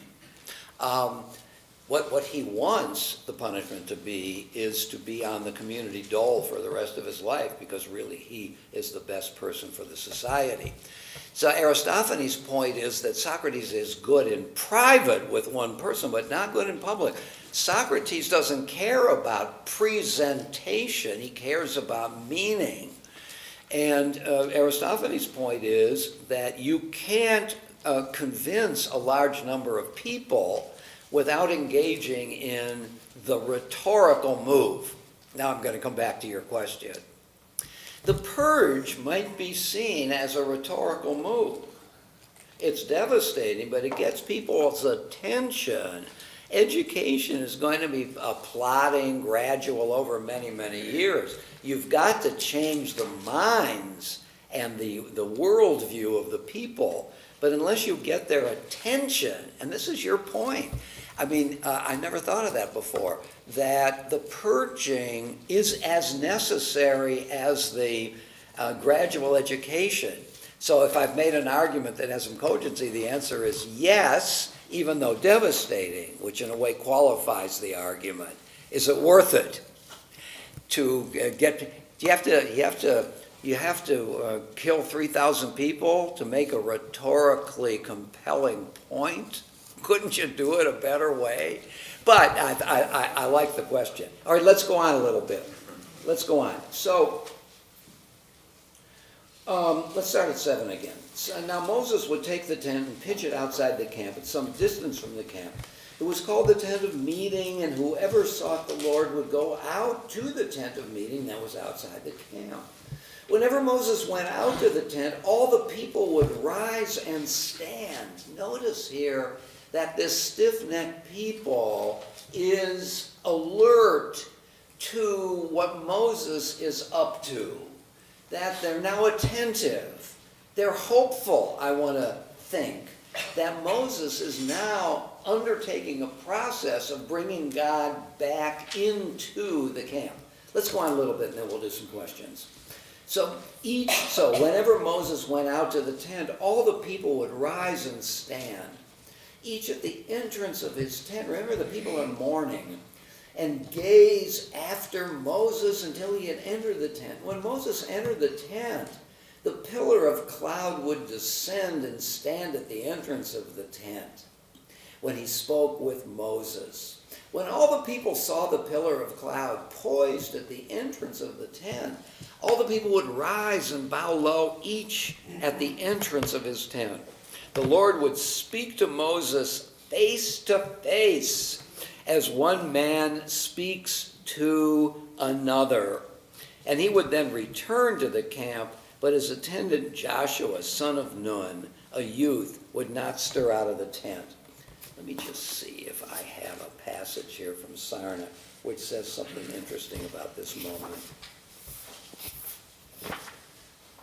What he wants the punishment to be is to be on the community dole for the rest of his life, because really he is the best person for the society. So Aristophanes' point is that Socrates is good in private with one person, but not good in public. Socrates doesn't care about presentation, he cares about meaning. And Aristophanes' point is that you can't convince a large number of people without engaging in the rhetorical move. Now I'm going to come back to your question. The purge might be seen as a rhetorical move. It's devastating, but it gets people's attention. Education is going to be plodding, gradual over many, many years. You've got to change the minds and the worldview of the people. But unless you get their attention, and this is your point, I mean, I never thought of that before, that the purging is as necessary as the gradual education. So if I've made an argument that has some cogency, the answer is yes, even though devastating, which in a way qualifies the argument. Is it worth it to you have to kill 3,000 people to make a rhetorically compelling point? Couldn't you do it a better way? But I like the question. All right, let's go on a little bit. Let's go on. So let's start at 7 again. So now Moses would take the tent and pitch it outside the camp at some distance from the camp. It was called the tent of meeting, and whoever sought the Lord would go out to the tent of meeting that was outside the camp. Whenever Moses went out to the tent, all the people would rise and stand. Notice here that this stiff-necked people is alert to what Moses is up to, that they're now attentive. They're hopeful, I want to think, that Moses is now undertaking a process of bringing God back into the camp. Let's go on a little bit and then we'll do some questions. So whenever Moses went out to the tent, all the people would rise and stand, each at the entrance of his tent. Remember, the people are mourning, and gaze after Moses until he had entered the tent. When Moses entered the tent, the pillar of cloud would descend and stand at the entrance of the tent when he spoke with Moses. When all the people saw the pillar of cloud poised at the entrance of the tent, all the people would rise and bow low, each at the entrance of his tent. The Lord would speak to Moses face to face, as one man speaks to another. And he would then return to the camp, but his attendant Joshua, son of Nun, a youth, would not stir out of the tent. Let me just see if I have a passage here from Sarna which says something interesting about this moment.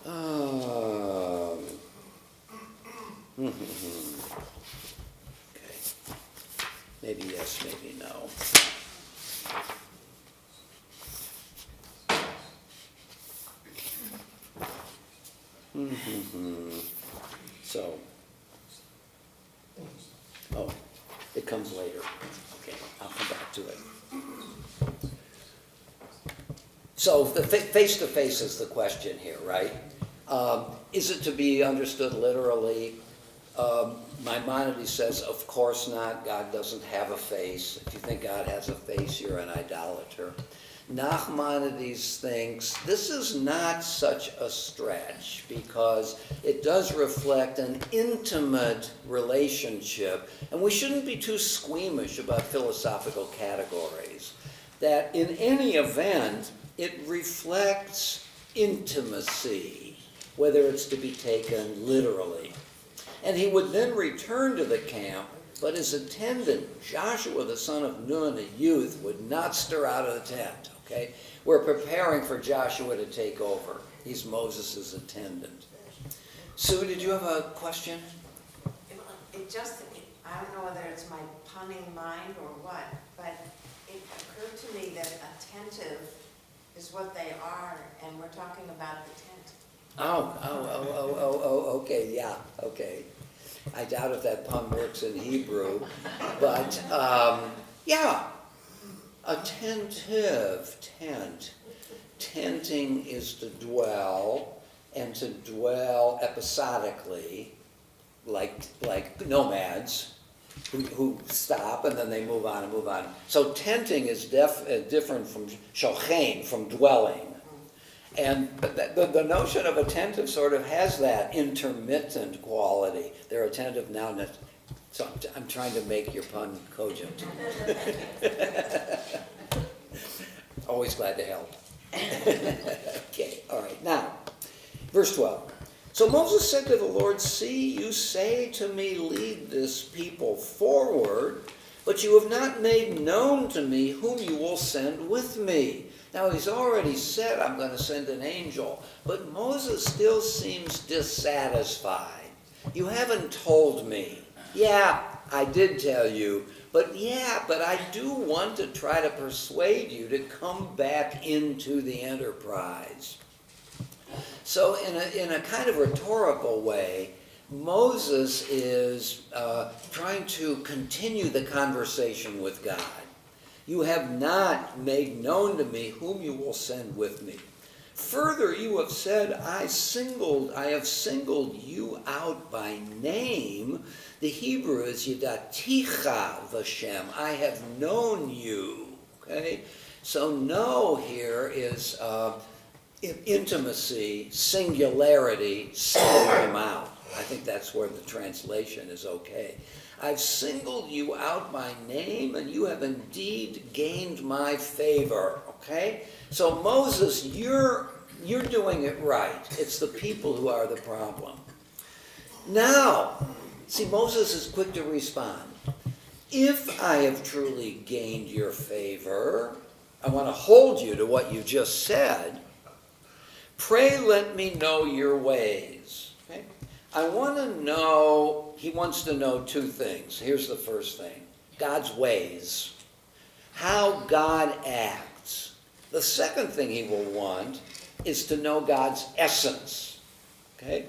Okay. Maybe yes, maybe no. So, it comes later. Okay, I'll come back to it. So the face-to-face is the question here, right? Is it to be understood literally? Maimonides says, of course not, God doesn't have a face. If you think God has a face, you're an idolater. Nachmanides thinks this is not such a stretch because it does reflect an intimate relationship, and we shouldn't be too squeamish about philosophical categories. That in any event, it reflects intimacy, whether it's to be taken literally. And he would then return to the camp, but his attendant, Joshua the son of Nun, a youth, would not stir out of the tent. Okay? We're preparing for Joshua to take over. He's Moses' attendant. Sue, did you have a question? I don't know whether it's my punning mind or what, but it occurred to me that attentive is what they are, and we're talking about the tent. Okay, yeah, okay. I doubt if that pun works in Hebrew, but yeah, attentive, tent. Tenting is to dwell, and to dwell episodically, like nomads who stop and then they move on and move on. So tenting is different from shochein, from dwelling. And the notion of attentive sort of has that intermittent quality. They're attentive now, so I'm trying to make your pun cogent. Always glad to help. Okay, all right. Now, verse 12. So Moses said to the Lord, see, you say to me, lead this people forward, but you have not made known to me whom you will send with me. Now, he's already said, I'm going to send an angel, but Moses still seems dissatisfied. You haven't told me. Yeah, I did tell you, but I do want to try to persuade you to come back into the enterprise. So in a kind of rhetorical way, Moses is trying to continue the conversation with God. You have not made known to me whom you will send with me. Further, you have said, I have singled you out by name. The Hebrew is Yidaticha v'Shem. I have known you. Okay? So know here is intimacy, singularity, singling him out. I think that's where the translation is okay. I've singled you out by name, and you have indeed gained my favor. Okay? So Moses, you're doing it right. It's the people who are the problem. Now, see, Moses is quick to respond. If I have truly gained your favor, I want to hold you to what you just said. Pray let me know your ways. Okay? I want to know, he wants to know two things. Here's the first thing. God's ways. How God acts. The second thing he will want is to know God's essence. Okay?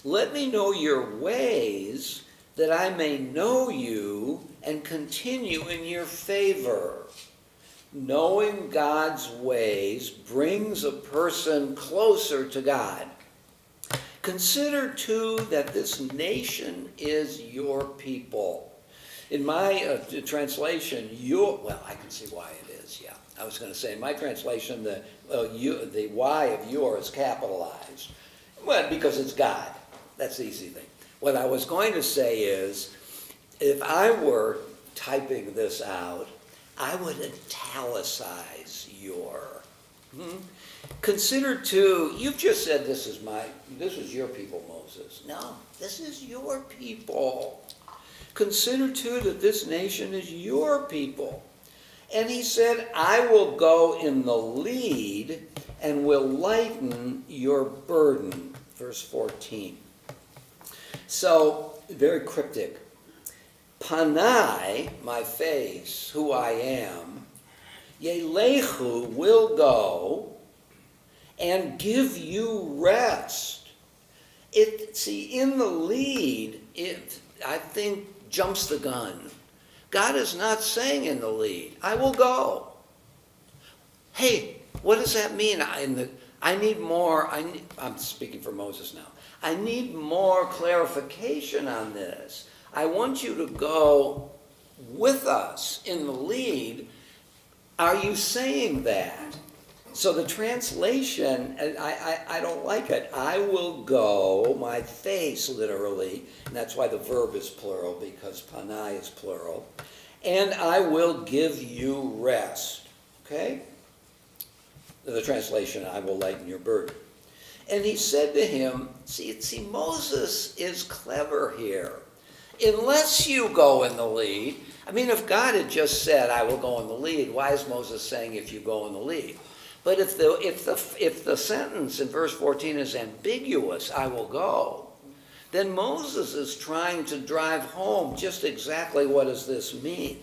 Let me know your ways that I may know you and continue in your favor. Knowing God's ways brings a person closer to God. Consider, too, that this nation is your people. In my translation, I can see why it is, yeah. I was going to say, in my translation, the Y of your is capitalized. Well, because it's God. That's the easy thing. What I was going to say is, if I were typing this out, I would italicize your. Consider too, you've just said this is your people, Moses. No, this is your people. Consider too that this nation is your people. And he said, I will go in the lead and will lighten your burden. Verse 14. So, very cryptic. Panai, my face, who I am, Yelechu will go and give you rest. In the lead, I think, jumps the gun. God is not saying in the lead, I will go. Hey, what does that mean? I need more. I'm speaking for Moses now. I need more clarification on this. I want you to go with us in the lead. Are you saying that? So the translation, I don't like it. I will go, my face literally, and that's why the verb is plural, because panai is plural, and I will give you rest. Okay? The translation, I will lighten your burden. And he said to him, see, Moses is clever here. Unless you go in the lead, I mean, if God had just said, I will go in the lead, why is Moses saying, if you go in the lead? But if the sentence in verse 14 is ambiguous, I will go, then Moses is trying to drive home just exactly what does this mean.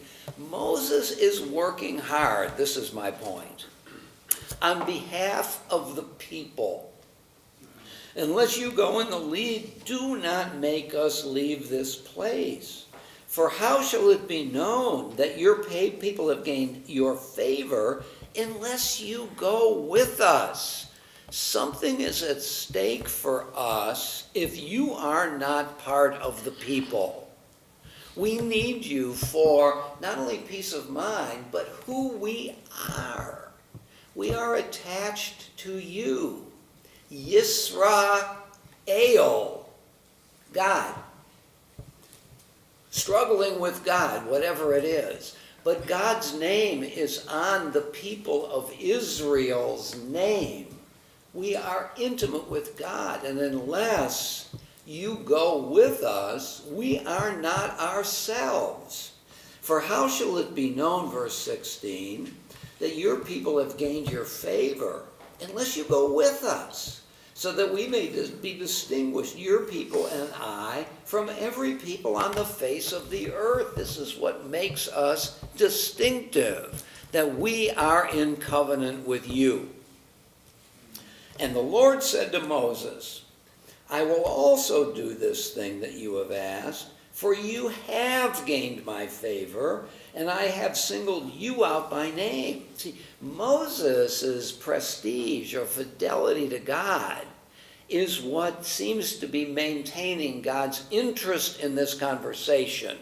Moses is working hard, this is my point, on behalf of the people. Unless you go in the lead, do not make us leave this place. For how shall it be known that your people have gained your favor unless you go with us? Something is at stake for us if you are not part of the people. We need you for not only peace of mind, but who we are. We are attached to you. Yisrael, God. Struggling with God, whatever it is. But God's name is on the people of Israel's name. We are intimate with God, and unless you go with us, we are not ourselves. For how shall it be known, verse 16, that your people have gained your favor, unless you go with us, so that we may be distinguished, your people and I, from every people on the face of the earth. This is what makes us distinctive, that we are in covenant with you. And the Lord said to Moses, I will also do this thing that you have asked, for you have gained my favor, and I have singled you out by name. See, Moses' prestige or fidelity to God is what seems to be maintaining God's interest in this conversation.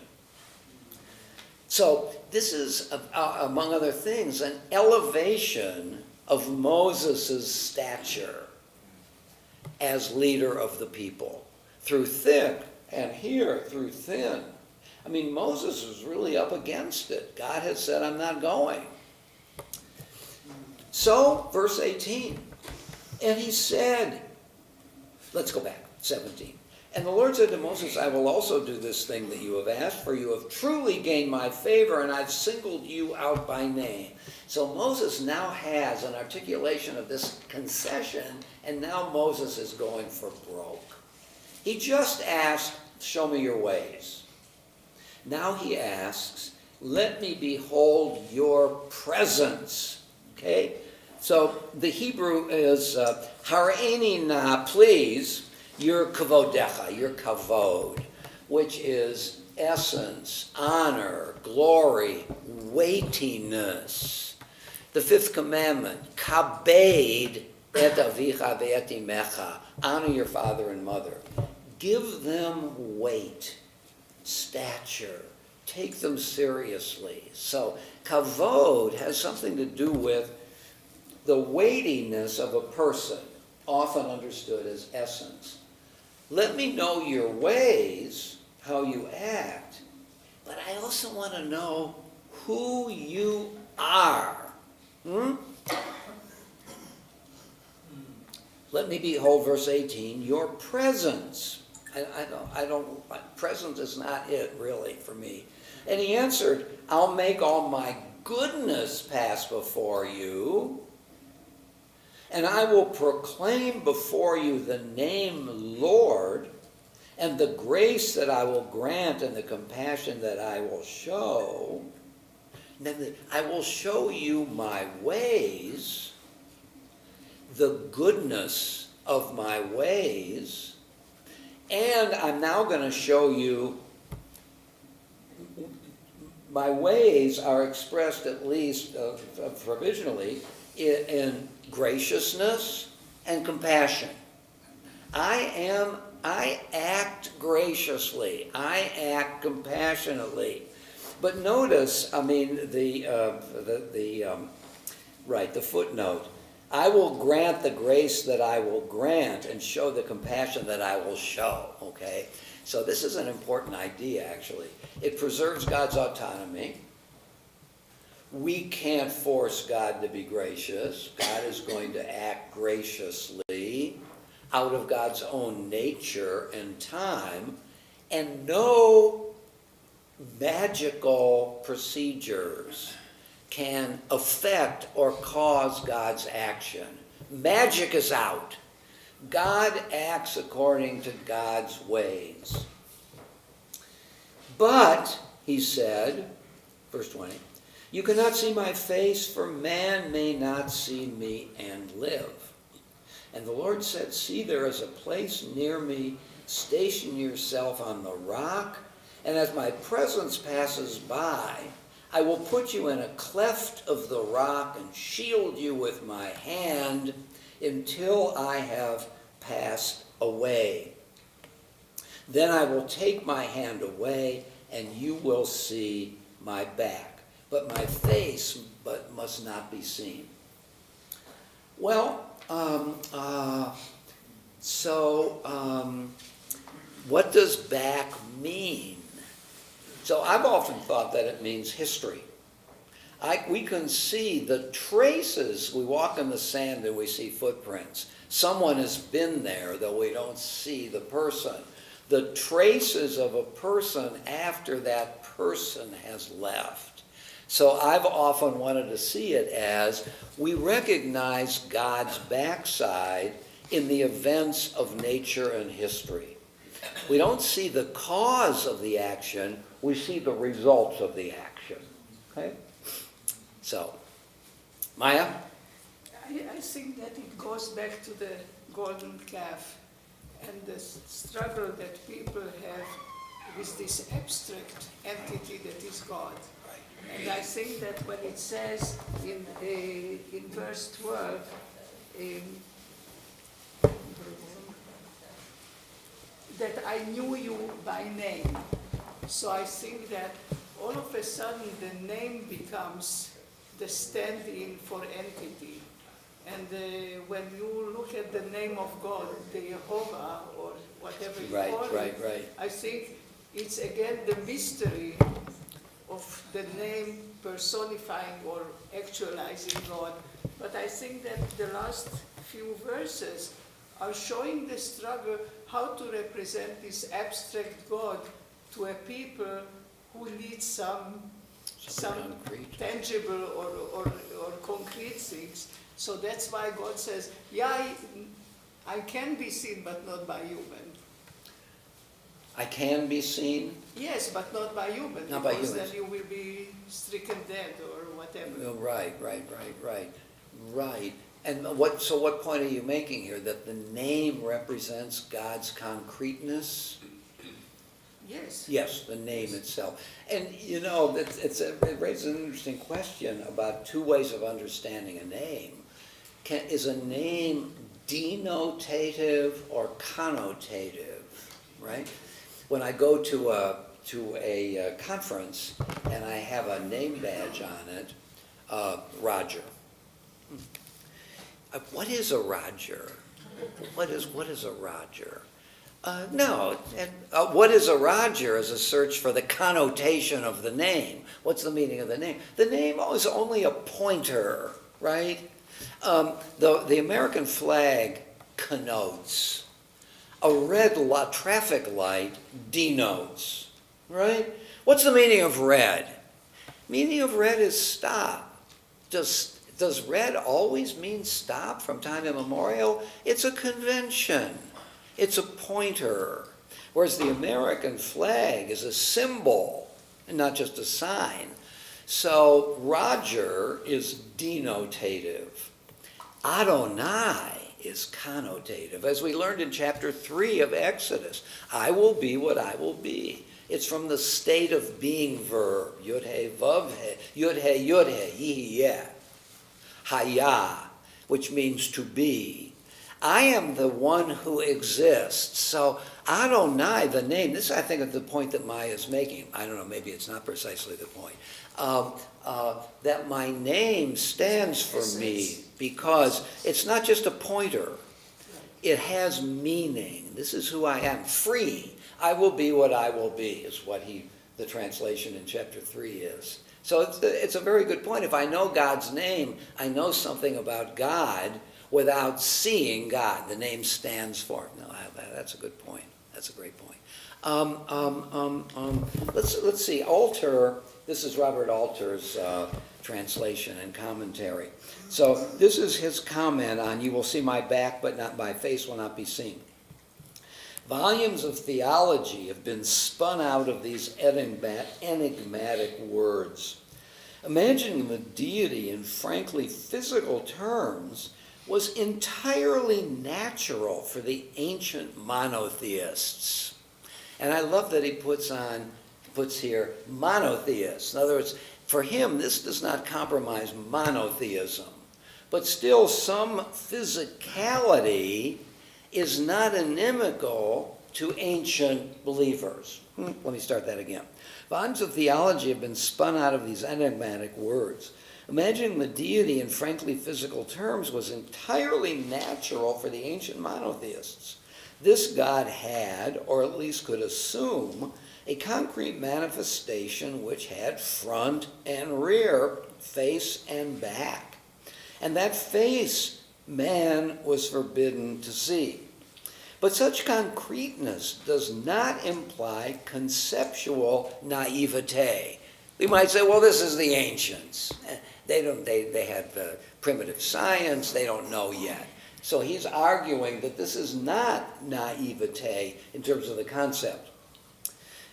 So this is, among other things, an elevation of Moses' stature as leader of the people. Through thick and here through thin. I mean, Moses was really up against it. God had said, I'm not going. So, verse 18, and he said, let's go back, 17. And the Lord said to Moses, I will also do this thing that you have asked, for you have truly gained my favor, and I've singled you out by name. So Moses now has an articulation of this concession, and now Moses is going for broke. He just asked, show me your ways. Now he asks, let me behold your presence. Okay? So the Hebrew is, hareini na, please, your kavodecha, your kavod, which is essence, honor, glory, weightiness. The fifth commandment, kabed et avicha ve'et imecha, honor your father and mother. Give them weight, stature, take them seriously. So kavod has something to do with the weightiness of a person, often understood as essence. Let me know your ways, how you act, but I also want to know who you are. Let me behold, verse 18, your presence. Presence is not it, really, for me. And he answered, I'll make all my goodness pass before you, and I will proclaim before you the name Lord, and the grace that I will grant and the compassion that I will show. And then I will show you my ways, the goodness of my ways, and I'm now going to show you my ways are expressed at least provisionally in graciousness and compassion. I am I act graciously. I act compassionately. But notice, I mean, the footnote. I will grant the grace that I will grant and show the compassion that I will show, okay? So this is an important idea, actually. It preserves God's autonomy. We can't force God to be gracious. God is going to act graciously out of God's own nature and time, and no magical procedures can affect or cause God's action. Magic is out. God acts according to God's ways. But, he said, verse 20, you cannot see my face, for man may not see me and live. And the Lord said, see, there is a place near me. Station yourself on the rock, and as my presence passes by, I will put you in a cleft of the rock and shield you with my hand until I have passed away. Then I will take my hand away, and you will see my back, but my face must not be seen. Well, what does back mean? So I've often thought that it means history. We can see the traces. We walk in the sand and we see footprints. Someone has been there, though we don't see the person. The traces of a person after that person has left. So I've often wanted to see it as we recognize God's backside in the events of nature and history. We don't see the cause of the action, we see the results of the action. Okay? So, Maya? I think that it goes back to the golden calf and the struggle that people have with this abstract entity that is God. And I think that when it says in verse 12, that I knew you by name. So I think that all of a sudden the name becomes the stand-in for entity. And when you look at the name of God, the Jehovah, or whatever you call it, I think it's again the mystery of the name personifying or actualizing God. But I think that the last few verses are showing the struggle how to represent this abstract God to a people who need some tangible or concrete things. So that's why God says, yeah, I can be seen, but not by human. I can be seen? Yes, but not by human. Not by because humans. then you will be stricken dead or whatever. Oh, right. And what point are you making here? That the name represents God's concreteness? Yes. Yes, the name itself. And you know, it raises an interesting question about two ways of understanding a name. Is a name denotative or connotative, right? When I go to a conference and I have a name badge on it, Roger. What is a Roger? What is a Roger? What is a Roger is a search for the connotation of the name. What's the meaning of the name? The name is only a pointer, right? The American flag connotes. A red traffic light denotes, right? What's the meaning of red? Meaning of red is stop. Does red always mean stop from time immemorial? It's a convention. It's a pointer. Whereas the American flag is a symbol and not just a sign. So Roger is denotative. Adonai is connotative. As we learned in chapter 3 of Exodus, I will be what I will be. It's from the state of being verb. Yud-he, vav-he, yud-he, yud-he, yih-yeh. Haya, which means to be. I am the one who exists. So Adonai, the name, this I think is the point that Maya is making. I don't know, maybe it's not precisely the point. That my name stands for me because it's not just a pointer. It has meaning. This is who I am. Free. I will be what I will be is what the translation in chapter 3 is. So it's a very good point. If I know God's name, I know something about God without seeing God. The name stands for it. No, that's a good point. That's a great point. Let's see. Alter. This is Robert Alter's translation and commentary. So this is his comment on, you will see my back, but not my face will not be seen. Volumes of theology have been spun out of these enigmatic words. Imagining the deity in frankly physical terms was entirely natural for the ancient monotheists. And I love that he puts here monotheists. In other words, for him, this does not compromise monotheism. But still, some physicality is not inimical to ancient believers. Let me start that again. Volumes of theology have been spun out of these enigmatic words. Imagining the deity in frankly physical terms was entirely natural for the ancient monotheists. This God had, or at least could assume, a concrete manifestation which had front and rear, face and back. And that face man was forbidden to see. But such concreteness does not imply conceptual naivete. We might say, well, this is the ancients. They had primitive science, they don't know yet. So he's arguing that this is not naivete in terms of the concept.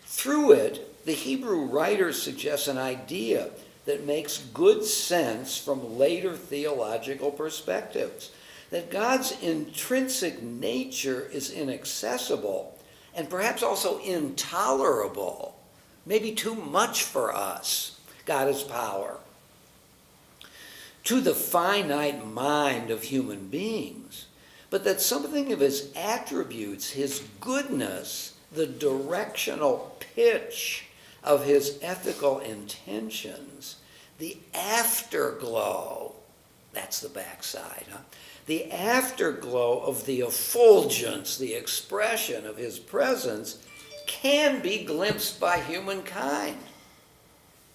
Through it, the Hebrew writer suggests an idea that makes good sense from later theological perspectives, that God's intrinsic nature is inaccessible and perhaps also intolerable, maybe too much for us. God is power. To the finite mind of human beings, but that something of his attributes, his goodness, the directional pitch of his ethical intentions, the afterglow, that's the backside, huh? The afterglow of the effulgence, the expression of his presence, can be glimpsed by humankind.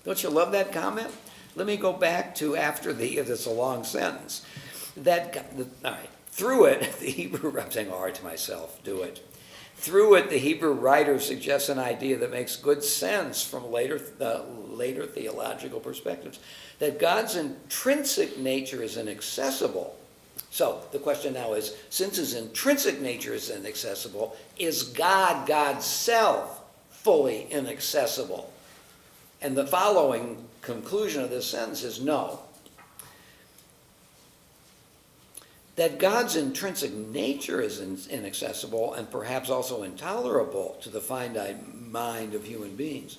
Don't you love that comment? Let me go back to after it's a long sentence. All right, through it, the Hebrew, I'm saying all right to myself, do it. Through it, the Hebrew writer suggests an idea that makes good sense from later theological perspectives, that God's intrinsic nature is inaccessible. So the question now is, since his intrinsic nature is inaccessible, is God, God's self, fully inaccessible? And the following conclusion of this sentence is no. That God's intrinsic nature is inaccessible and perhaps also intolerable to the finite mind of human beings,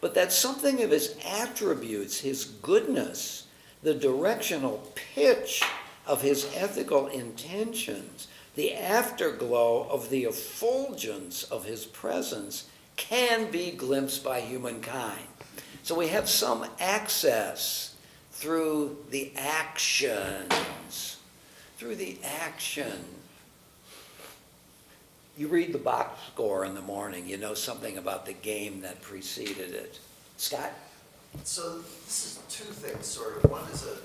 but that something of his attributes, his goodness, the directional pitch of his ethical intentions, the afterglow of the effulgence of his presence can be glimpsed by humankind. So we have some access through the actions. Through the action. You read the box score in the morning, you know something about the game that preceded it. Scott? So this is two things, sort of. One is a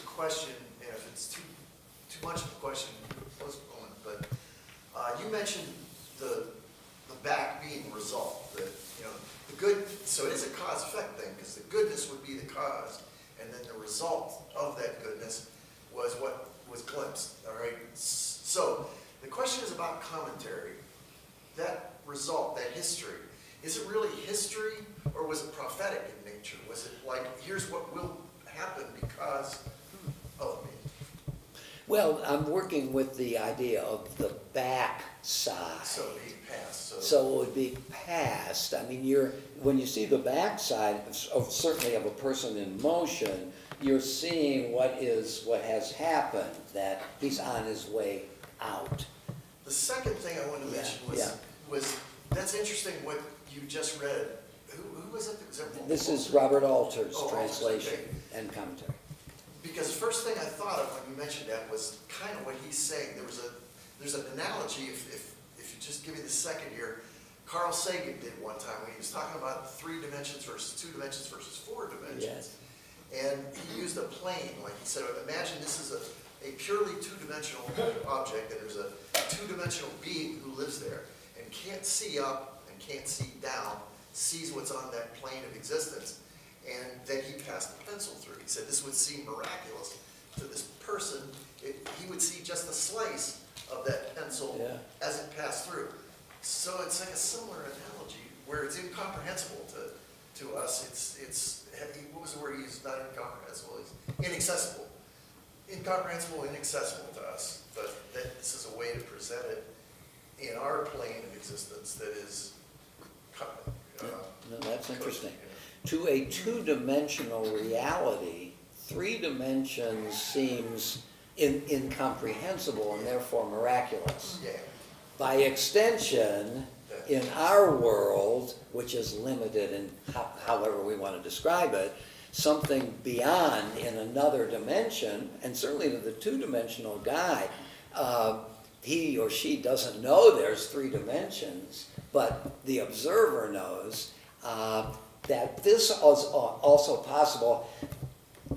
question, and if it's too much of a question, postpone it. But you mentioned the back being result, that the good. So it is a cause-effect thing, because the goodness would be the cause, and then the result of that goodness was what was glimpsed. All right. So the question is about commentary. That result, that history, is it really history, or was it prophetic in nature? Was it like, here's what will happen because of me? Well, I'm working with the idea of the back side. So it would be past. So it would be past. I mean, when you see the back side, certainly of a person in motion, you're seeing what has happened, that he's on his way out. The second thing I wanted to mention was that's interesting what you just read. Who was it? Was it This is Robert Alter's Oh, Alter's, translation okay. and commentary. Because first thing I thought of when you mentioned that was kind of what he's saying. There's an analogy, if you just give me the second here. Carl Sagan did one time when he was talking about 3 dimensions versus 2 dimensions versus 4 dimensions. Yes. And he used a plane, like he said, imagine this is a purely 2-dimensional object, and there's a 2-dimensional being who lives there and can't see up and can't see down, sees what's on that plane of existence. And then he passed the pencil through. He said this would seem miraculous to this person. He would see just a slice of that pencil as it passed through. So it's like a similar analogy where it's incomprehensible to us. It's what was the word he used? Not incomprehensible. It's inaccessible. Incomprehensible, inaccessible to us. But this is a way to present it in our plane of existence that is. No, that's interesting. To a 2-dimensional reality, 3 dimensions seems incomprehensible and therefore miraculous. Yeah. By extension, in our world, which is limited in however we want to describe it, something beyond in another dimension, and certainly to the 2-dimensional guy, he or she doesn't know there's 3 dimensions, but the observer knows that this is also possible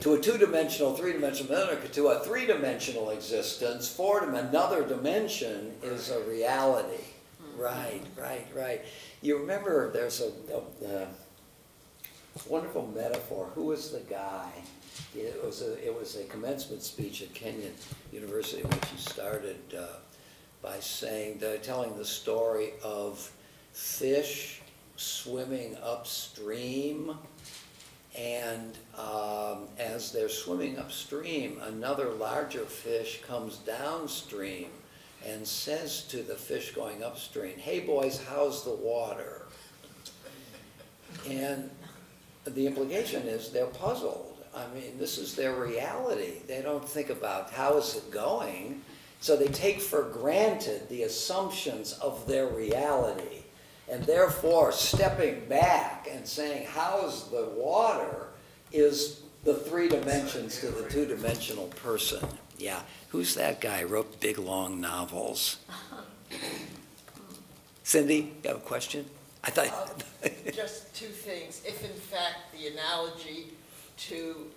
to a 2-dimensional, 3-dimensional, to a 3-dimensional existence. Another dimension is a reality. Right. You remember there's a wonderful metaphor. Who was the guy? It was a commencement speech at Kenyon University, which he started by telling the story of fish swimming upstream, and as they're swimming upstream, another larger fish comes downstream and says to the fish going upstream, "Hey boys, how's the water?" And the implication is they're puzzled. I mean, this is their reality. They don't think about how is it going, so they take for granted the assumptions of their reality. And therefore, stepping back and saying, how's the water, is the 3 dimensions to the 2-dimensional person. Yeah. Who's that guy? Wrote big, long novels. Cindy, you have a question? I thought. Just 2 things. If in fact the analogy to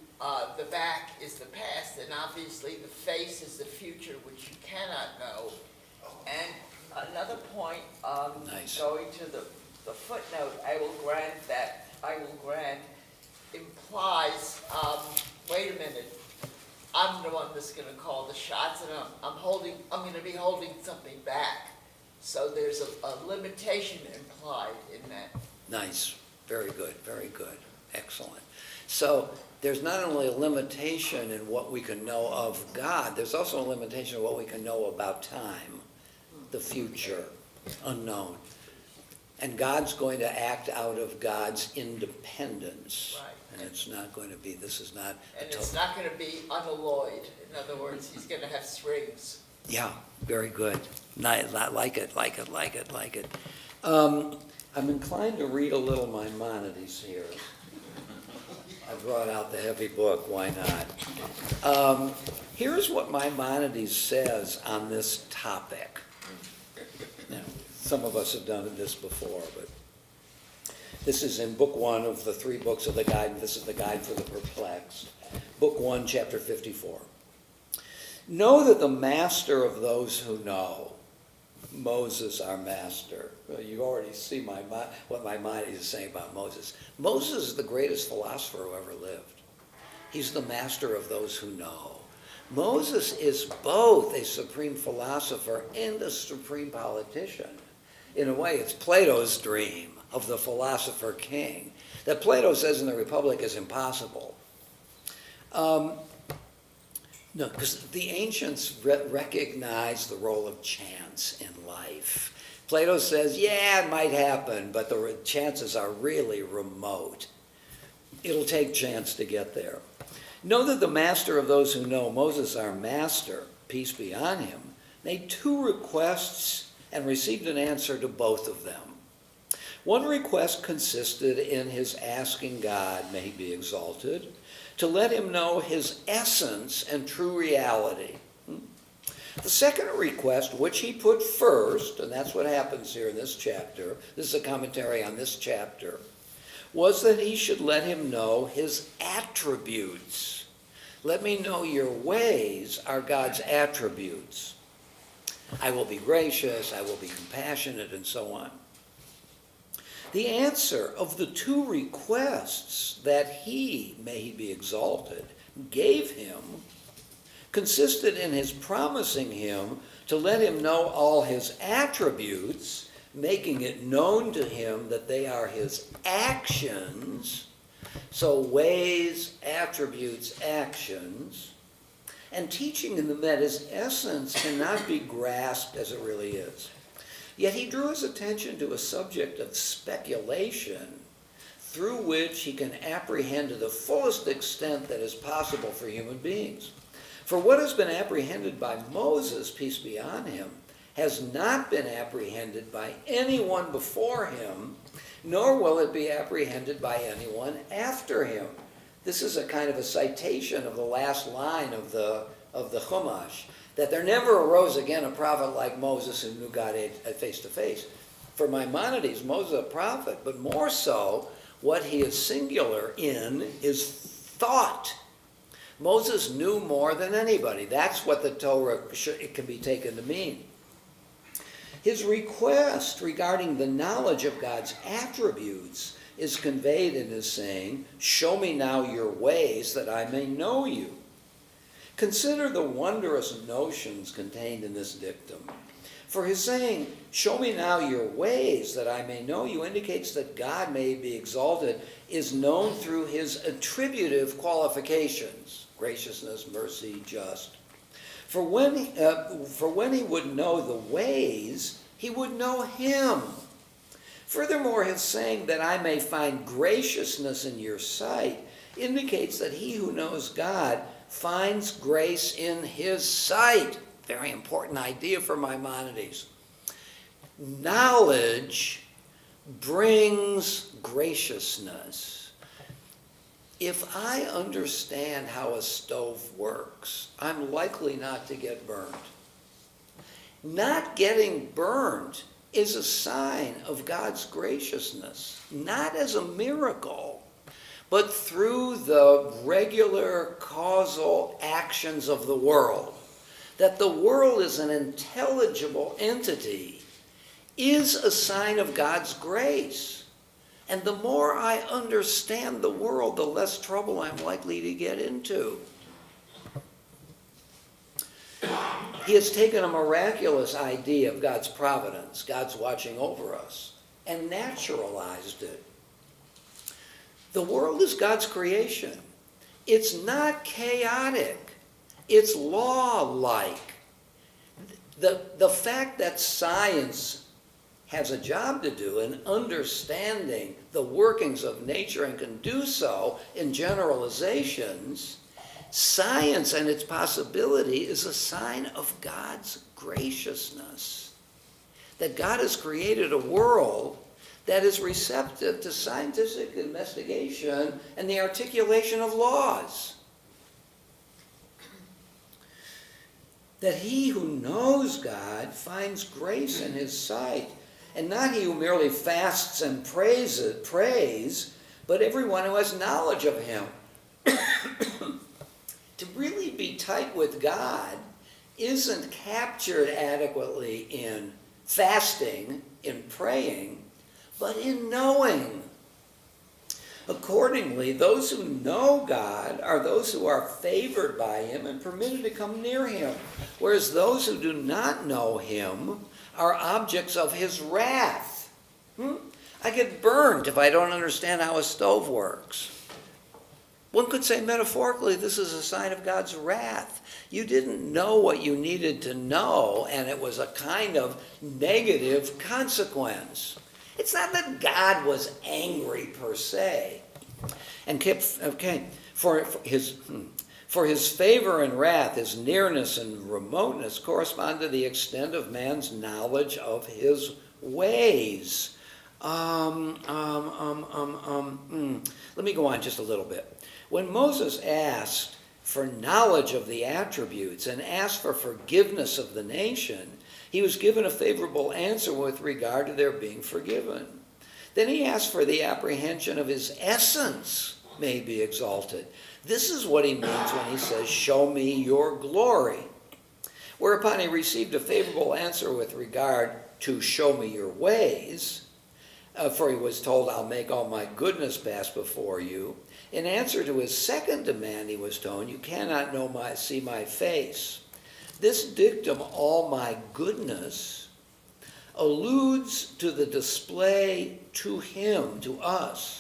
the back is the past, then obviously the face is the future, which you cannot know. And another point, Nice. going to the footnote, I will grant implies, wait a minute, I'm the one that's going to call the shots, and I'm going to be holding something back. So there's a limitation implied in that. Nice. Very good. Excellent. So there's not only a limitation in what we can know of God, there's also a limitation of what we can know about time, the future, unknown. And God's going to act out of God's independence. Right. And it's not going to be, it's not going to be unalloyed. In other words, he's going to have strings. Yeah, very good. Like it. I'm inclined to read a little Maimonides here. I brought out the heavy book, why not? Here's what Maimonides says on this topic. Now, some of us have done this before, but this is in Book 1 of the 3 books of the Guide. This is the Guide for the Perplexed. Book 1, Chapter 54. Know that the master of those who know, Moses, our master. Well, you already see what Maimonides is saying about Moses. Moses is the greatest philosopher who ever lived. He's the master of those who know. Moses is both a supreme philosopher and a supreme politician. In a way, it's Plato's dream of the philosopher king, that Plato says in the Republic is impossible. No, because the ancients recognize the role of chance in life. Plato says, yeah, it might happen, but the chances are really remote. It'll take chance to get there. Know that the master of those who know, Moses, our master, peace be on him, made 2 requests and received an answer to both of them. One request consisted in his asking God, may he be exalted, to let him know his essence and true reality. The second request, which he put first, and that's what happens here in this chapter, this is a commentary on this chapter, was that he should let him know his attributes. Let me know your ways are God's attributes. I will be gracious, I will be compassionate, and so on. The answer of the two requests that he, may he be exalted, gave him consisted in his promising him to let him know all his attributes, making it known to him that they are his actions. So ways, attributes, actions, and teaching them that his essence cannot be grasped as it really is. Yet he drew his attention to a subject of speculation through which he can apprehend to the fullest extent that is possible for human beings. For what has been apprehended by Moses, peace be on him, has not been apprehended by anyone before him, nor will it be apprehended by anyone after him. This is a kind of a citation of the last line of the Chumash, that there never arose again a prophet like Moses who knew God face to face. For Maimonides, Moses a prophet, but more so, what he is singular in is thought. Moses knew more than anybody. That's what the Torah it can be taken to mean. His request regarding the knowledge of God's attributes is conveyed in his saying, "Show me now your ways that I may know you." Consider the wondrous notions contained in this dictum. For his saying, "Show me now your ways that I may know you," indicates that God may be exalted is known through his attributive qualifications, graciousness, mercy, just. For when he would know the ways, he would know him. Furthermore, his saying that I may find graciousness in your sight indicates that he who knows God finds grace in his sight. Very important idea for Maimonides. Knowledge brings graciousness. If I understand how a stove works, I'm likely not to get burned. Not getting burned is a sign of God's graciousness, not as a miracle, but through the regular causal actions of the world. That the world is an intelligible entity is a sign of God's grace. And the more I understand the world, the less trouble I'm likely to get into. He has taken a miraculous idea of God's providence, God's watching over us, and naturalized it. The world is God's creation. It's not chaotic. It's law-like. The fact that science has a job to do in understanding the workings of nature and can do so in generalizations, science and its possibility is a sign of God's graciousness. That God has created a world that is receptive to scientific investigation and the articulation of laws. That he who knows God finds grace in his sight, and not he who merely fasts and prays, but everyone who has knowledge of him. To really be tight with God isn't captured adequately in fasting, in praying, but in knowing. Accordingly, those who know God are those who are favored by him and permitted to come near him, whereas those who do not know him are objects of his wrath. I get burned if I don't understand how a stove works. One could say metaphorically, this is a sign of God's wrath. You didn't know what you needed to know, and it was a kind of negative consequence. It's not that God was angry per se. And for For his favor and wrath, his nearness and remoteness correspond to the extent of man's knowledge of his ways. Let me go on just a little bit. When Moses asked for knowledge of the attributes and asked for forgiveness of the nation, he was given a favorable answer with regard to their being forgiven. Then he asked for the apprehension of his essence may be exalted. This is what he means when he says, show me your glory. Whereupon he received a favorable answer with regard to show me your ways, for he was told, I'll make all my goodness pass before you. In answer to his second demand, he was told, you cannot see my face. This dictum, all my goodness, alludes to the display to him, to us,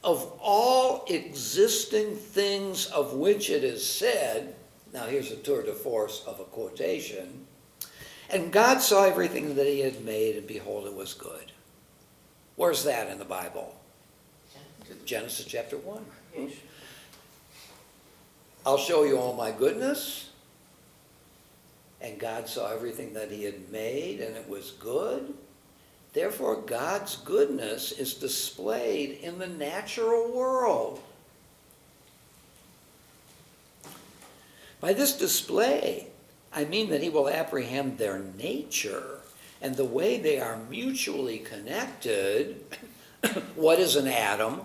of all existing things of which it is said, now here's a tour de force of a quotation, and God saw everything that he had made, and behold, it was good. Where's that in the Bible? Genesis chapter 1. I'll show you all my goodness. And God saw everything that he had made, and it was good. Therefore, God's goodness is displayed in the natural world. By this display, I mean that he will apprehend their nature and the way they are mutually connected. What is an atom?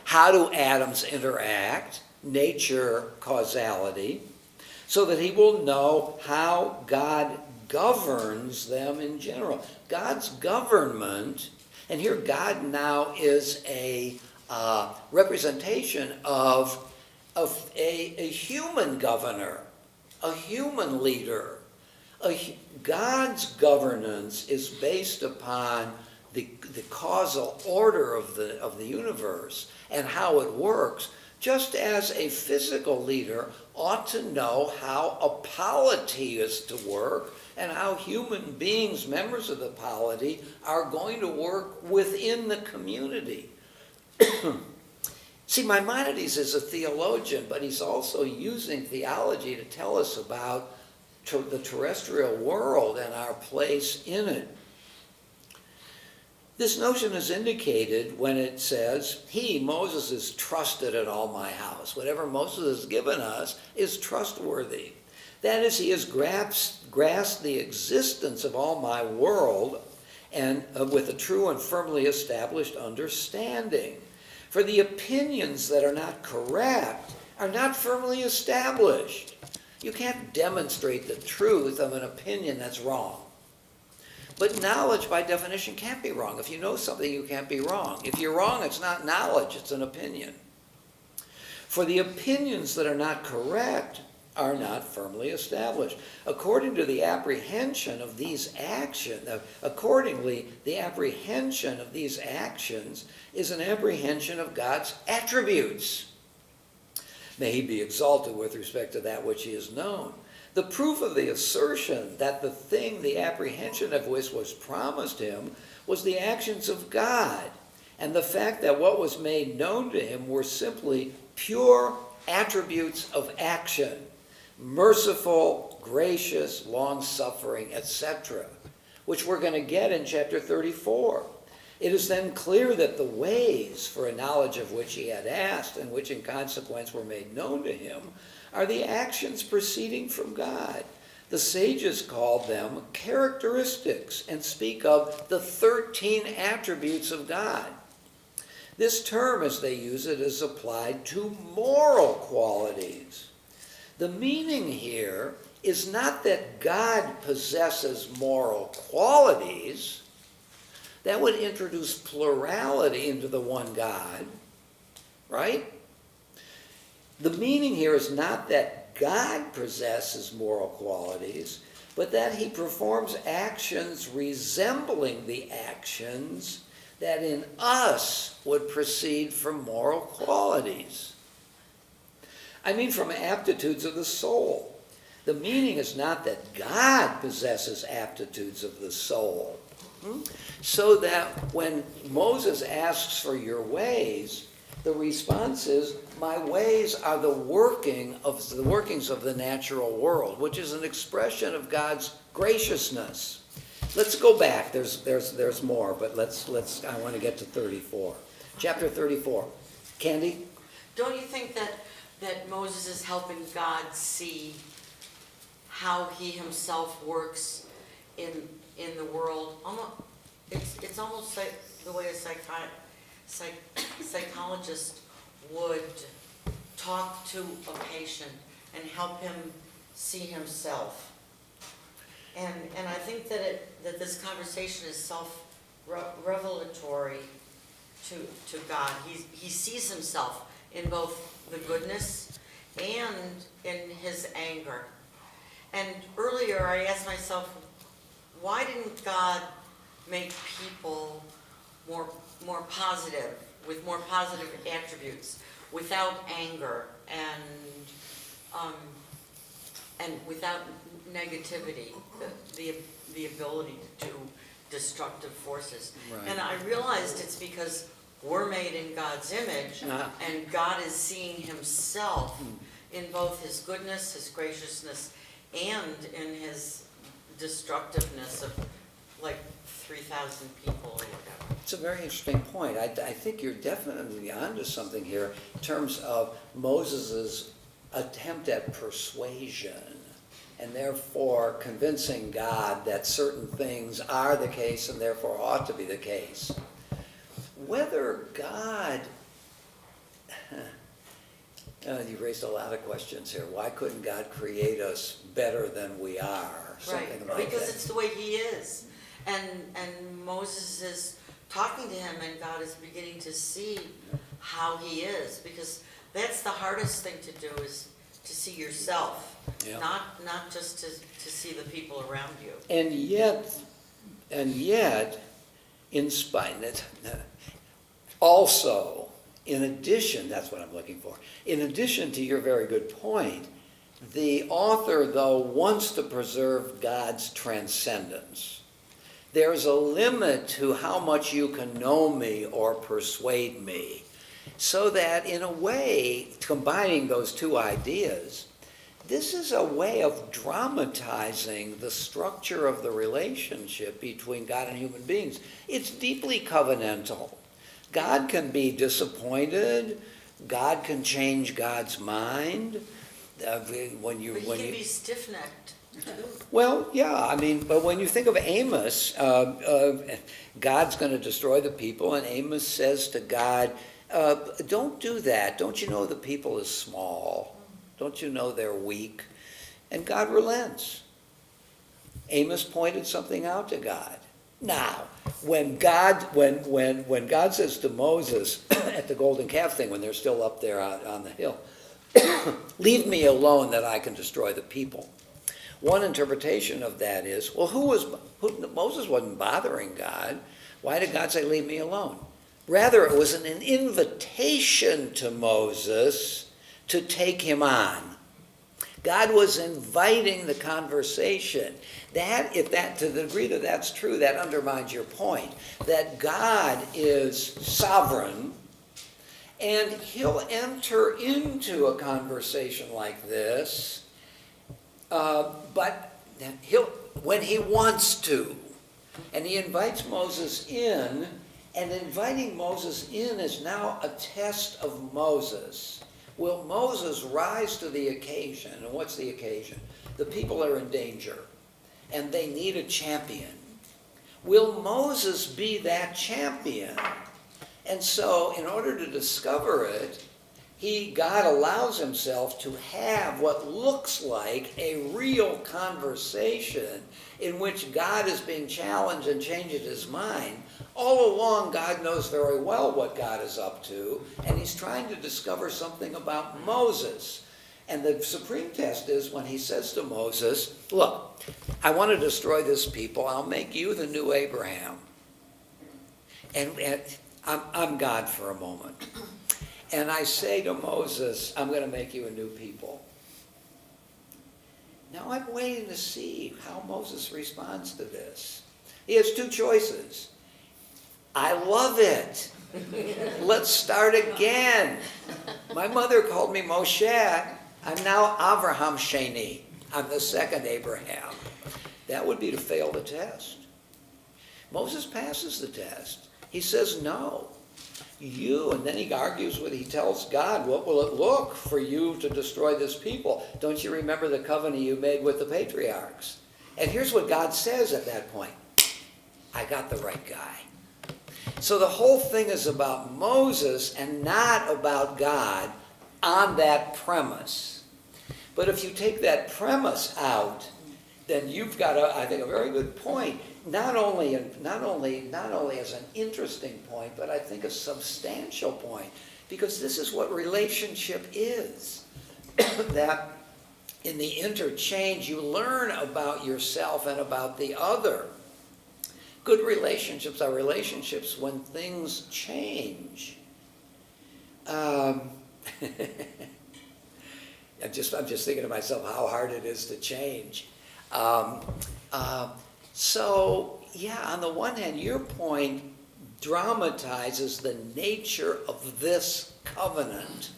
How do atoms interact? Nature, causality. So that he will know how God governs them in general. God's government, and here God now is a representation of a human governor, a human leader. God's governance is based upon the causal order of the universe and how it works, just as a physical leader ought to know how a polity is to work and how human beings, members of the polity, are going to work within the community. See, Maimonides is a theologian, but he's also using theology to tell us about the terrestrial world and our place in it. This notion is indicated when it says, he, Moses, is trusted in all my house. Whatever Moses has given us is trustworthy. That is, he has grasped the existence of all my world and with a true and firmly established understanding. For the opinions that are not correct are not firmly established. You can't demonstrate the truth of an opinion that's wrong. But knowledge, by definition, can't be wrong. If you know something, you can't be wrong. If you're wrong, it's not knowledge, it's an opinion. For the opinions that are not correct are not firmly established. According to the apprehension of these actions, accordingly, the apprehension of these actions is an apprehension of God's attributes. May he be exalted with respect to that which he is known. The proof of the assertion that the thing, the apprehension of which was promised him, was the actions of God, and the fact that what was made known to him were simply pure attributes of action, merciful, gracious, long-suffering, etc., which we're going to get in chapter 34. It is then clear that the ways for a knowledge of which he had asked, and which in consequence were made known to him, are the actions proceeding from God. The sages called them characteristics and speak of the 13 attributes of God. This term, as they use it, is applied to moral qualities. The meaning here is not that God possesses moral qualities. That would introduce plurality into the one God, right? The meaning here is not that God possesses moral qualities, but that he performs actions resembling the actions that in us would proceed from moral qualities. I mean, from aptitudes of the soul. The meaning is not that God possesses aptitudes of the soul. So that when Moses asks for your ways, the response is, my ways are the workings of the natural world, which is an expression of God's graciousness. Let's go back. There's more, but I want to get to 34. Chapter 34. Candy? Don't you think that Moses is helping God see how he himself works in the world? It's almost like the way a psychologist would talk to a patient and help him see himself. And I think that this conversation is self-revelatory to God. He sees himself in both the goodness and in his anger. And earlier I asked myself, why didn't God make people more positive, with more positive attributes, without anger and without negativity, the ability to do destructive forces? Right. And I realized it's because we're made in God's image, and God is seeing himself in both his goodness, his graciousness, and in his destructiveness of like 3,000 people or whatever. It's a very interesting point. I think you're definitely onto something here in terms of Moses' attempt at persuasion, and therefore convincing God that certain things are the case and therefore ought to be the case. Whether God, you raised a lot of questions here. Why couldn't God create us better than we are? Something Right, like because that. it's the way he is. And Moses is talking to him, and God is beginning to see how he is, because that's the hardest thing to do, is to see yourself, Yeah. not just to see the people around you. And yet, in spite, also, in addition, that's what I'm looking for, in addition to your very good point, the author, though, wants to preserve God's transcendence. There's a limit to how much you can know me or persuade me. So that, in a way, combining those two ideas, this is a way of dramatizing the structure of the relationship between God and human beings. It's deeply covenantal. God can be disappointed. God can change God's mind. But he can be stiff-necked, too. Well, yeah, I mean, but when you think of Amos, God's going to destroy the people, and Amos says to God, don't do that. Don't you know the people is small? Don't you know they're weak? And God relents. Amos pointed something out to God. Now, when God says to Moses at the golden calf thing, when they're still up there on the hill, leave me alone that I can destroy the people. One interpretation of that is, well, Moses wasn't bothering God. Why did God say, leave me alone? Rather, it was an invitation to Moses to take him on. God was inviting the conversation. To the degree that that's true, that undermines your point, that God is sovereign, and he'll enter into a conversation like this, but when he wants to. And he invites Moses in, and inviting Moses in is now a test of Moses. Will Moses rise to the occasion? And what's the occasion? The people are in danger, and they need a champion. Will Moses be that champion? And so, in order to discover it, God allows himself to have what looks like a real conversation in which God is being challenged and changes his mind. All along, God knows very well what God is up to, and he's trying to discover something about Moses. And the supreme test is when he says to Moses, look, I want to destroy this people. I'll make you the new Abraham. And I'm God for a moment. And I say to Moses, I'm going to make you a new people. Now I'm waiting to see how Moses responds to this. He has two choices. I love it. Let's start again. My mother called me Moshe. I'm now Avraham Sheni. I'm the second Abraham. That would be to fail the test. Moses passes the test. He says no. And then he he tells God, what will it look for you to destroy this people? Don't you remember the covenant you made with the patriarchs? And here's what God says at that point. I got the right guy. So the whole thing is about Moses and not about God on that premise. But if you take that premise out, then you've got, I think, a very good point. Not only as an interesting point, but I think a substantial point. Because this is what relationship is. That in the interchange, you learn about yourself and about the other. Good relationships are relationships when things change. I'm just thinking to myself how hard it is to change. So, on the one hand, your point dramatizes the nature of this covenant.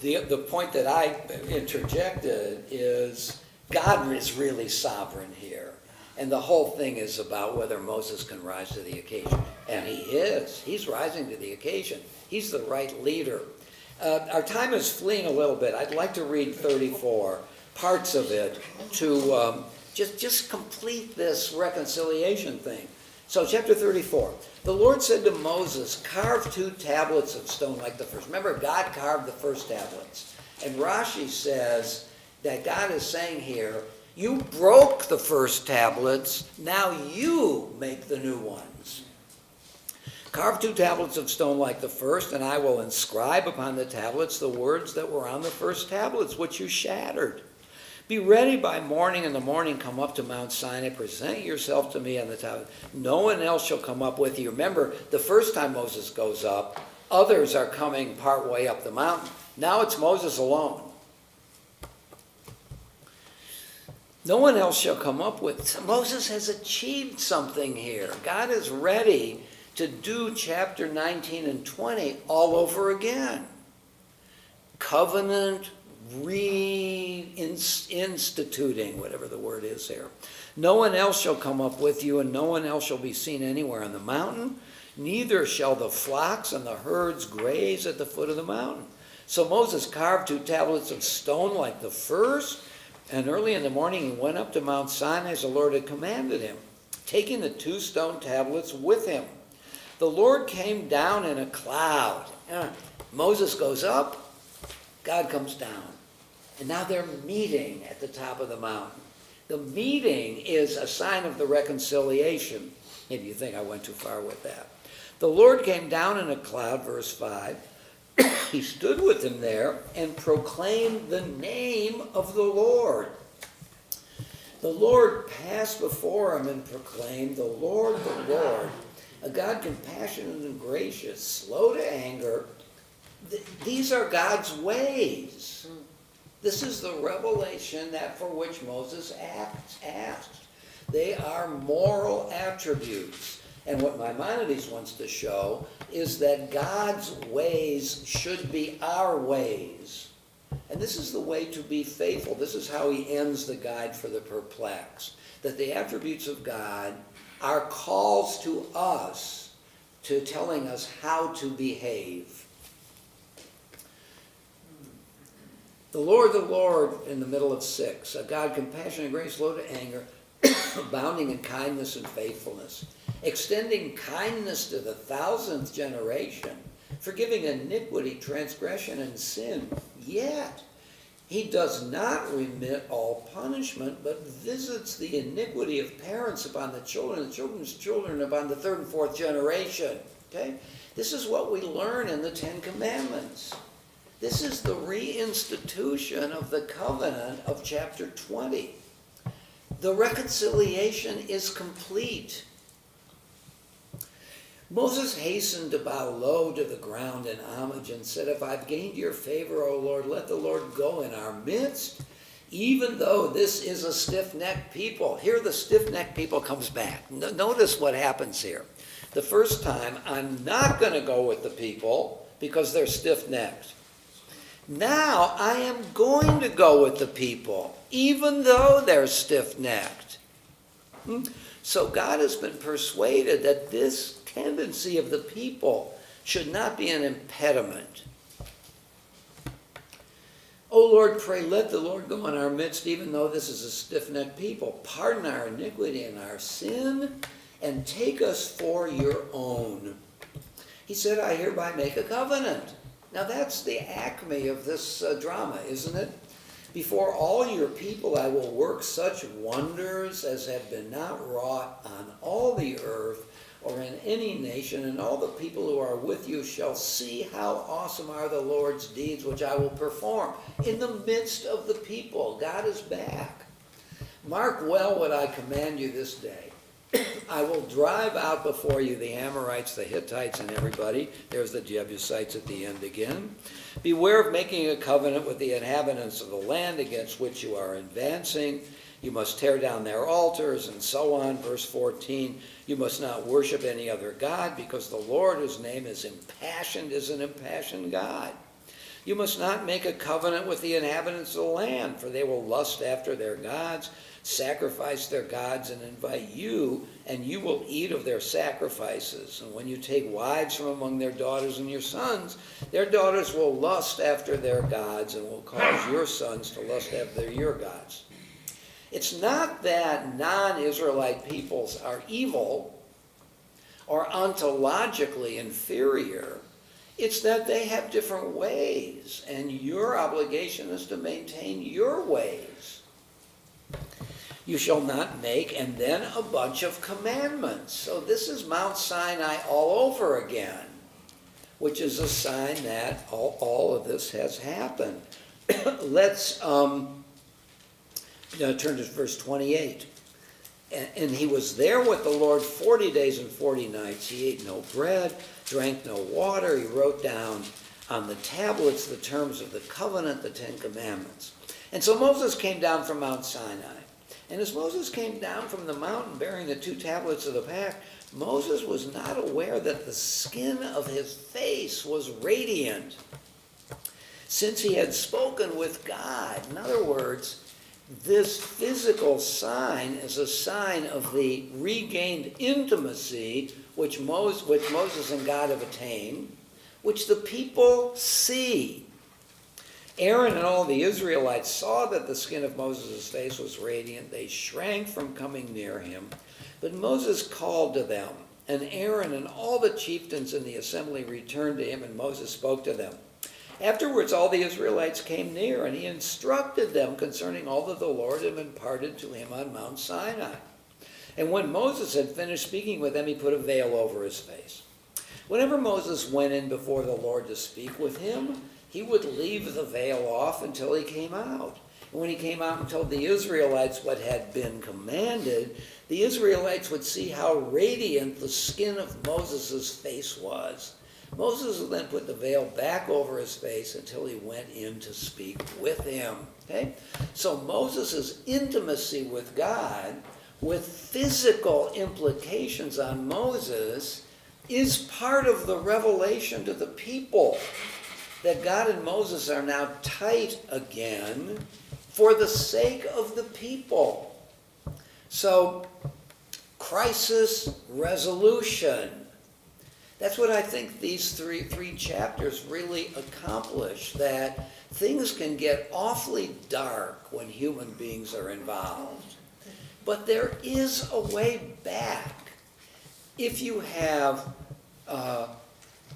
The point that I interjected is God is really sovereign here. And the whole thing is about whether Moses can rise to the occasion. And he is. He's rising to the occasion. He's the right leader. Our time is fleeing a little bit. I'd like to read 34, parts of it, to just complete this reconciliation thing. So chapter 34. The Lord said to Moses, carve 2 tablets of stone like the first. Remember, God carved the first tablets. And Rashi says that God is saying here, you broke the first tablets, now you make the new ones. Carve 2 tablets of stone like the first, and I will inscribe upon the tablets the words that were on the first tablets, which you shattered. Be ready by morning, in the morning come up to Mount Sinai, present yourself to me on the tablet. No one else shall come up with you. Remember, the first time Moses goes up, others are coming part way up the mountain. Now it's Moses alone. No one else shall come up with. Moses has achieved something here. God is ready to do chapter 19 and 20 all over again. Covenant reinstituting, whatever the word is here. No one else shall come up with you, and no one else shall be seen anywhere on the mountain. Neither shall the flocks and the herds graze at the foot of the mountain. So Moses carved 2 tablets of stone like the first, and early in the morning he went up to Mount Sinai as the Lord had commanded him, taking the 2 stone tablets with him. The Lord came down in a cloud. Moses goes up, God comes down. And now they're meeting at the top of the mountain. The meeting is a sign of the reconciliation. Maybe you think I went too far with that. The Lord came down in a cloud, verse 5. He stood with him there and proclaimed the name of the Lord. The Lord passed before him and proclaimed, the Lord, a God compassionate and gracious, slow to anger. These are God's ways. This is the revelation that for which Moses asked. They are moral attributes. And what Maimonides wants to show is that God's ways should be our ways. And this is the way to be faithful. This is how he ends the guide for the perplexed. That the attributes of God are calls to us, to telling us how to behave. The Lord, in the middle of 6, a God compassionate and grace, slow to anger, abounding in kindness and faithfulness, extending kindness to the 1,000th generation, forgiving iniquity, transgression, and sin. Yet he does not remit all punishment, but visits the iniquity of parents upon the children, and children's children upon the 3rd and 4th generation. Okay? This is what we learn in the 10 Commandments. This is the reinstitution of the covenant of chapter 20. The reconciliation is complete. Moses hastened to bow low to the ground in homage and said, if I've gained your favor, O Lord, let the Lord go in our midst, even though this is a stiff-necked people. Here the stiff-necked people comes back. Notice what happens here. The first time, I'm not going to go with the people because they're stiff-necked. Now, I am going to go with the people, even though they're stiff-necked. So God has been persuaded that this tendency of the people should not be an impediment. O Lord, pray, let the Lord go in our midst, even though this is a stiff-necked people. Pardon our iniquity and our sin, and take us for your own. He said, I hereby make a covenant. Now that's the acme of this drama, isn't it? Before all your people I will work such wonders as have been not wrought on all the earth or in any nation, and all the people who are with you shall see how awesome are the Lord's deeds which I will perform. In the midst of the people, God is back. Mark well what I command you this day. I will drive out before you the Amorites, the Hittites, and everybody. There's the Jebusites at the end again. Beware of making a covenant with the inhabitants of the land against which you are advancing. You must tear down their altars, and so on. Verse 14, you must not worship any other god, because the Lord, whose name is impassioned, is an impassioned God. You must not make a covenant with the inhabitants of the land, for they will lust after their gods, sacrifice their gods, and invite you, and you will eat of their sacrifices. And when you take wives from among their daughters and your sons, their daughters will lust after their gods, and will cause your sons to lust after your gods. It's not that non-Israelite peoples are evil or ontologically inferior. It's that they have different ways, and your obligation is to maintain your ways. You shall not make, and then a bunch of commandments. So this is Mount Sinai all over again, which is a sign that all of this has happened. Let's turn to verse 28. And he was there with the Lord 40 days and 40 nights. He ate no bread, drank no water. He wrote down on the tablets the terms of the covenant, the 10 Commandments. And so Moses came down from Mount Sinai. And as Moses came down from the mountain bearing the 2 tablets of the pact, Moses was not aware that the skin of his face was radiant, since he had spoken with God. In other words, this physical sign is a sign of the regained intimacy which Moses and God have attained, which the people see. Aaron and all the Israelites saw that the skin of Moses' face was radiant. They shrank from coming near him. But Moses called to them, and Aaron and all the chieftains in the assembly returned to him, and Moses spoke to them. Afterwards, all the Israelites came near, and he instructed them concerning all that the Lord had imparted to him on Mount Sinai. And when Moses had finished speaking with them, he put a veil over his face. Whenever Moses went in before the Lord to speak with him, he would leave the veil off until he came out. And when he came out and told the Israelites what had been commanded, the Israelites would see how radiant the skin of Moses' face was. Moses would then put the veil back over his face until he went in to speak with him. Okay? So Moses' intimacy with God, with physical implications on Moses, is part of the revelation to the people that God and Moses are now tight again for the sake of the people. So, crisis resolution. That's what I think these three chapters really accomplish, that things can get awfully dark when human beings are involved. But there is a way back if you have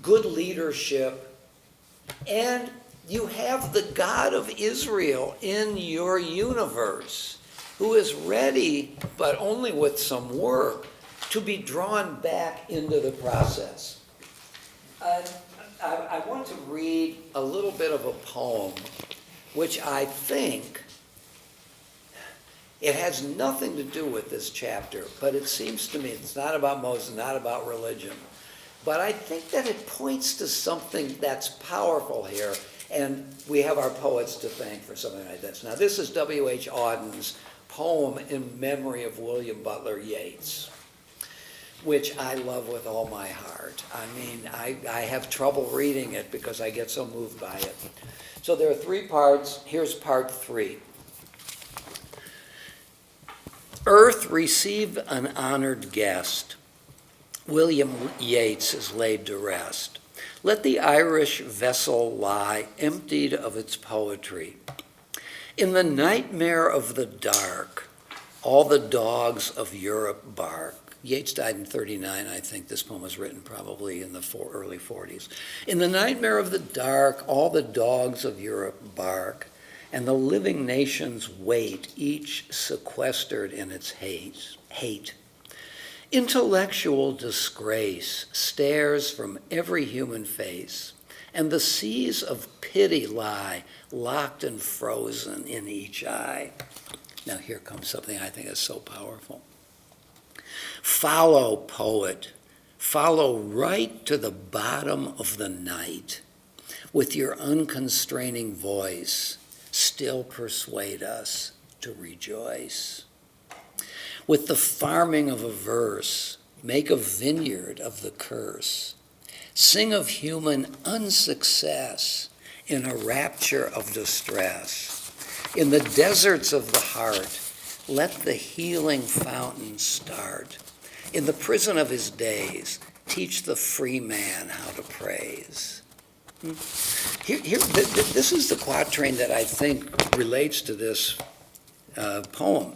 good leadership and you have the God of Israel in your universe who is ready, but only with some work, to be drawn back into the process. I want to read a little bit of a poem, which I think, it has nothing to do with this chapter, but it seems to me it's not about Moses, not about religion. But I think that it points to something that's powerful here, and we have our poets to thank for something like this. Now, this is W.H. Auden's poem in memory of William Butler Yeats. which I love with all my heart. I mean, I have trouble reading it because I get so moved by it. So there are 3 parts. Here's part 3. Earth, receive an honored guest. William Yeats is laid to rest. Let the Irish vessel lie emptied of its poetry. In the nightmare of the dark, all the dogs of Europe bark. Yeats died in 39, I think. This poem was written probably in the early 40s. In the nightmare of the dark, all the dogs of Europe bark, and the living nations wait, each sequestered in its hate. Intellectual disgrace stares from every human face, and the seas of pity lie locked and frozen in each eye. Now here comes something I think is so powerful. Follow, poet, follow right to the bottom of the night. With your unconstraining voice, still persuade us to rejoice. With the farming of a verse, make a vineyard of the curse. Sing of human unsuccess in a rapture of distress. In the deserts of the heart, let the healing fountain start. In the prison of his days, teach the free man how to praise. This is the quatrain that I think relates to this poem.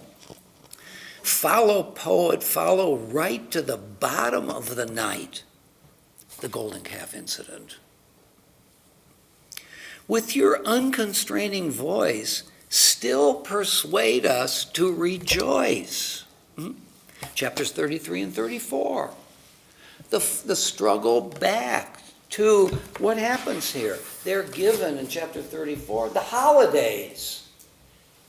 Follow, poet, follow right to the bottom of the night, the Golden Calf incident. With your unconstraining voice, still persuade us to rejoice. Chapters 33 and 34. The struggle back to what happens here. They're given in chapter 34 the holidays,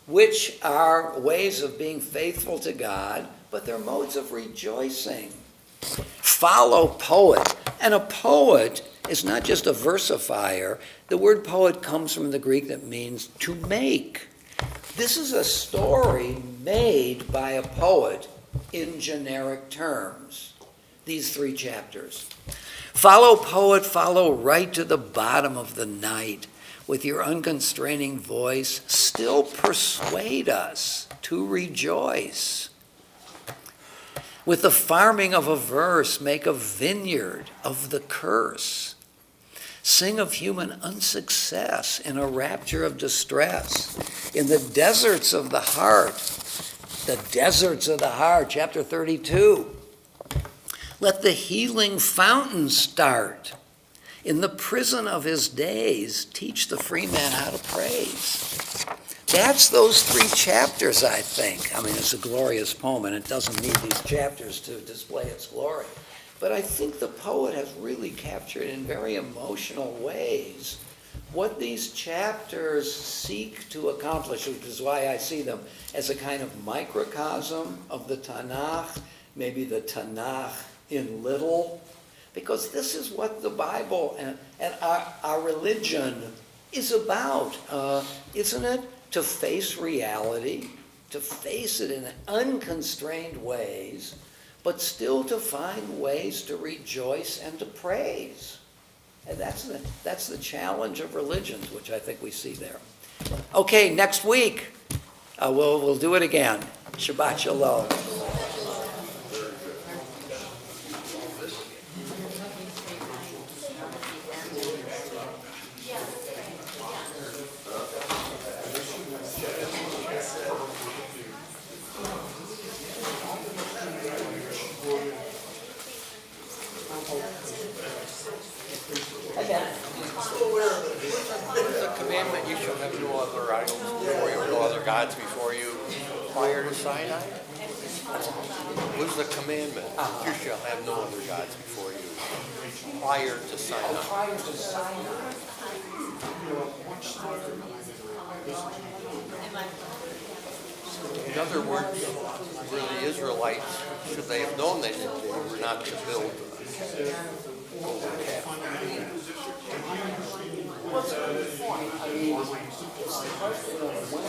which are ways of being faithful to God, but they're modes of rejoicing. Follow, poet. And a poet is not just a versifier. The word poet comes from the Greek that means to make. This is a story made by a poet in generic terms. These 3 chapters. Follow, poet, follow right to the bottom of the night. With your unconstraining voice, still persuade us to rejoice. With the farming of a verse, make a vineyard of the curse. Sing of human unsuccess in a rapture of distress. In the deserts of the heart, chapter 32. Let the healing fountain start. In the prison of his days, teach the free man how to praise. That's those 3 chapters, I think. I mean, it's a glorious poem, and it doesn't need these chapters to display its glory. But I think the poet has really captured in very emotional ways what these chapters seek to accomplish, which is why I see them as a kind of microcosm of the Tanakh, maybe the Tanakh in little, because this is what the Bible and our religion is about, isn't it? To face reality, to face it in unconstrained ways, but still to find ways to rejoice and to praise. And that's the challenge of religions, which I think we see there. Okay, next week, we'll do it again. Shabbat Shalom. Commandment, you shall have no other idols before you, or no other gods before you, prior to Sinai? What's the commandment? You shall have no other gods before you, prior to Sinai. Prior to Sinai. In other words, were the Israelites, should they have known that they were not to build a golden calf? What's the point? I mean, it's the question of when.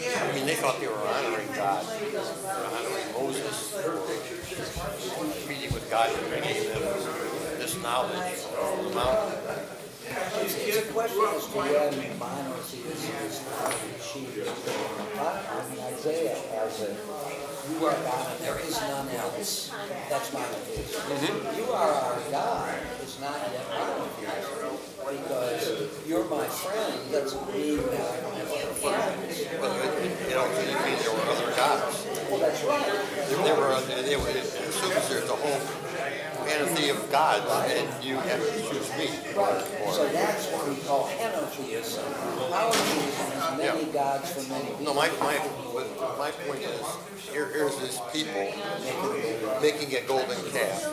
I mean, mean, they thought they were honoring God, honoring Moses, meeting with God and bringing them this knowledge on the mountain. It's a question as to when monotheism is not achieved. Isaiah has it, you are God and there is none else. That's monotheism. You are our God is not yet monotheism. Because you're my friend, doesn't mean that I don't have other friends. But it also didn't mean there were other gods. Well, that's right. As soon as there's a whole panoply of gods, and you have to choose me. Right. So that's what we call henotheism. Polytheism is many gods for many people. No, my point is, here's these people making a golden calf,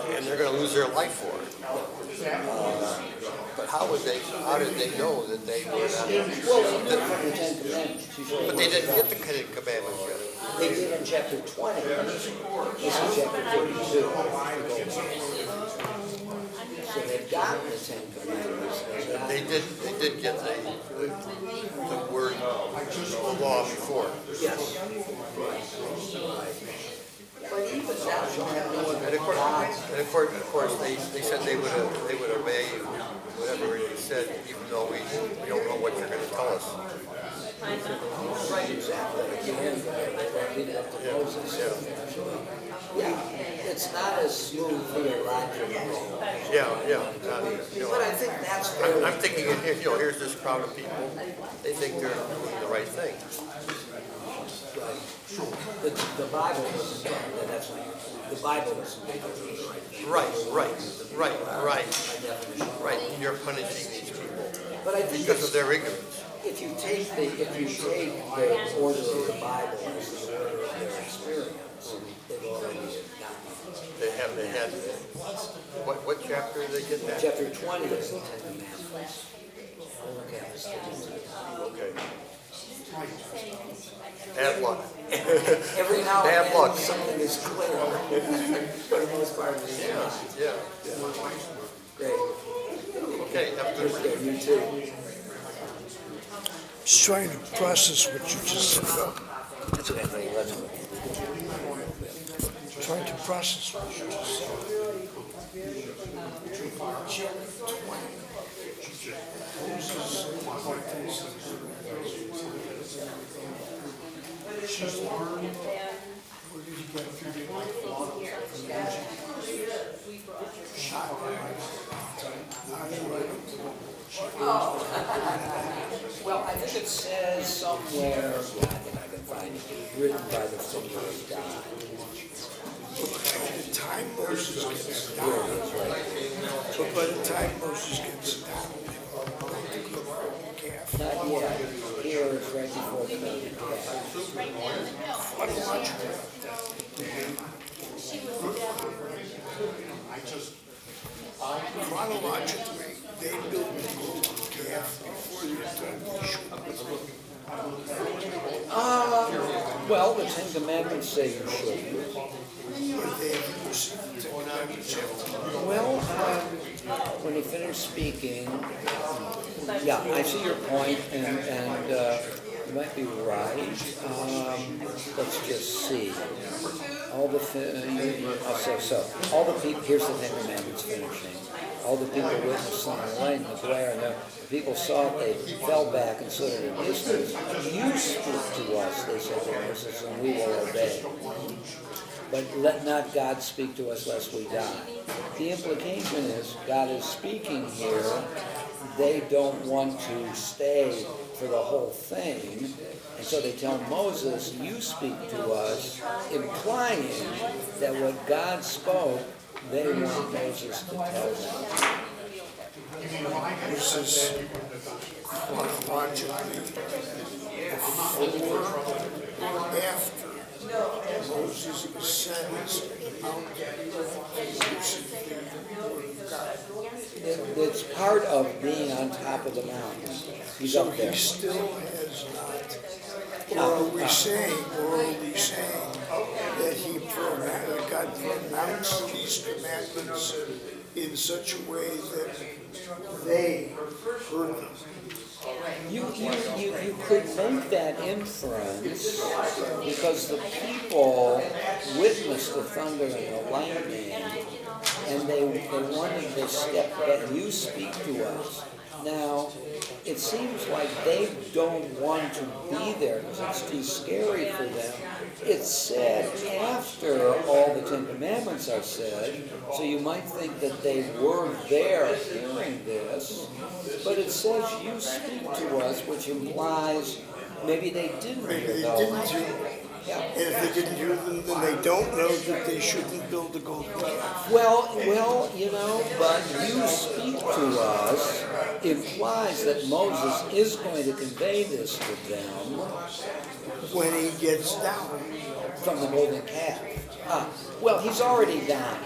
and they're going to lose their life for it. But how did they know that they were not? But they didn't get the Ten Commandments yet. They did in chapter 20. This is chapter 32. So they've gotten the Ten Commandments. They did get the word, the law before. Yes. But even thou shalt have no other gods. And of course, they said they would obey whatever he said, even though we don't know what you're going to tell us. Right, exactly. Again, leave it up to Moses. Yeah, it's not as smooth theologically. But I think that's I'm thinking, here's this crowd of people. They think they're doing the right thing. The Bible doesn't say that. That's not your point. The Bible doesn't say that. Right. You're punishing these people But I think because of their ignorance. If you take the order of the Bible as the order of their experience, they've already gotten it. They had. What chapter did they get that? Chapter 20 is the Ten Commandments. Okay. Bad luck. Every now Bad and luck. then something is clear. For the most part, it is not. Yeah. Great. Okay, have a good day. You too. Just trying to process what you just said. That's okay. Let's go. Trying to process what you just said. She's learned. Where did you get Well, I think it says somewhere, I think I can find it, written by the finger of God. By the time Moses gets down, but by the time Moses gets down, Not yet. Here is right before the golden calf. Chronologically, they built the golden calf before the time Well, the Ten Commandments say you shouldn't. Well, when he finished speaking, yeah, I see your point, and you might be right. Let's just see. All the people. Here's the Ten Commandments finishing. All the people witnessed on the light and the glare, and the people saw it. They fell back and stood at a distance. You speak to us, they said to Moses, and we will obey. But let not God speak to us lest we die. The implication is God is speaking here. They don't want to stay for the whole thing. And so they tell Moses, you speak to us, implying that what God spoke, they want Moses to tell them. This is chronologically before or after Moses ascends the mountain. It's part of being on top of the mountain. He's up there. He still has not. Or are we saying that God pronounced these commandments in such a way that they heard them. You could make that inference because the people witnessed the thunder and the lightning, and they wanted to step back. You speak to us. Now, it seems like they don't want to be there because it's too scary for them. It's said after all the Ten Commandments are said, so you might think that they were there hearing this, but it says you speak to us, which implies maybe they didn't Maybe hear they those. didn't hear them. Yeah. And if they didn't hear them, then they don't know that they shouldn't build a golden calf. Well, but you speak to us implies that Moses is going to convey this to them When he gets down. from the golden calf. Well, he's already down.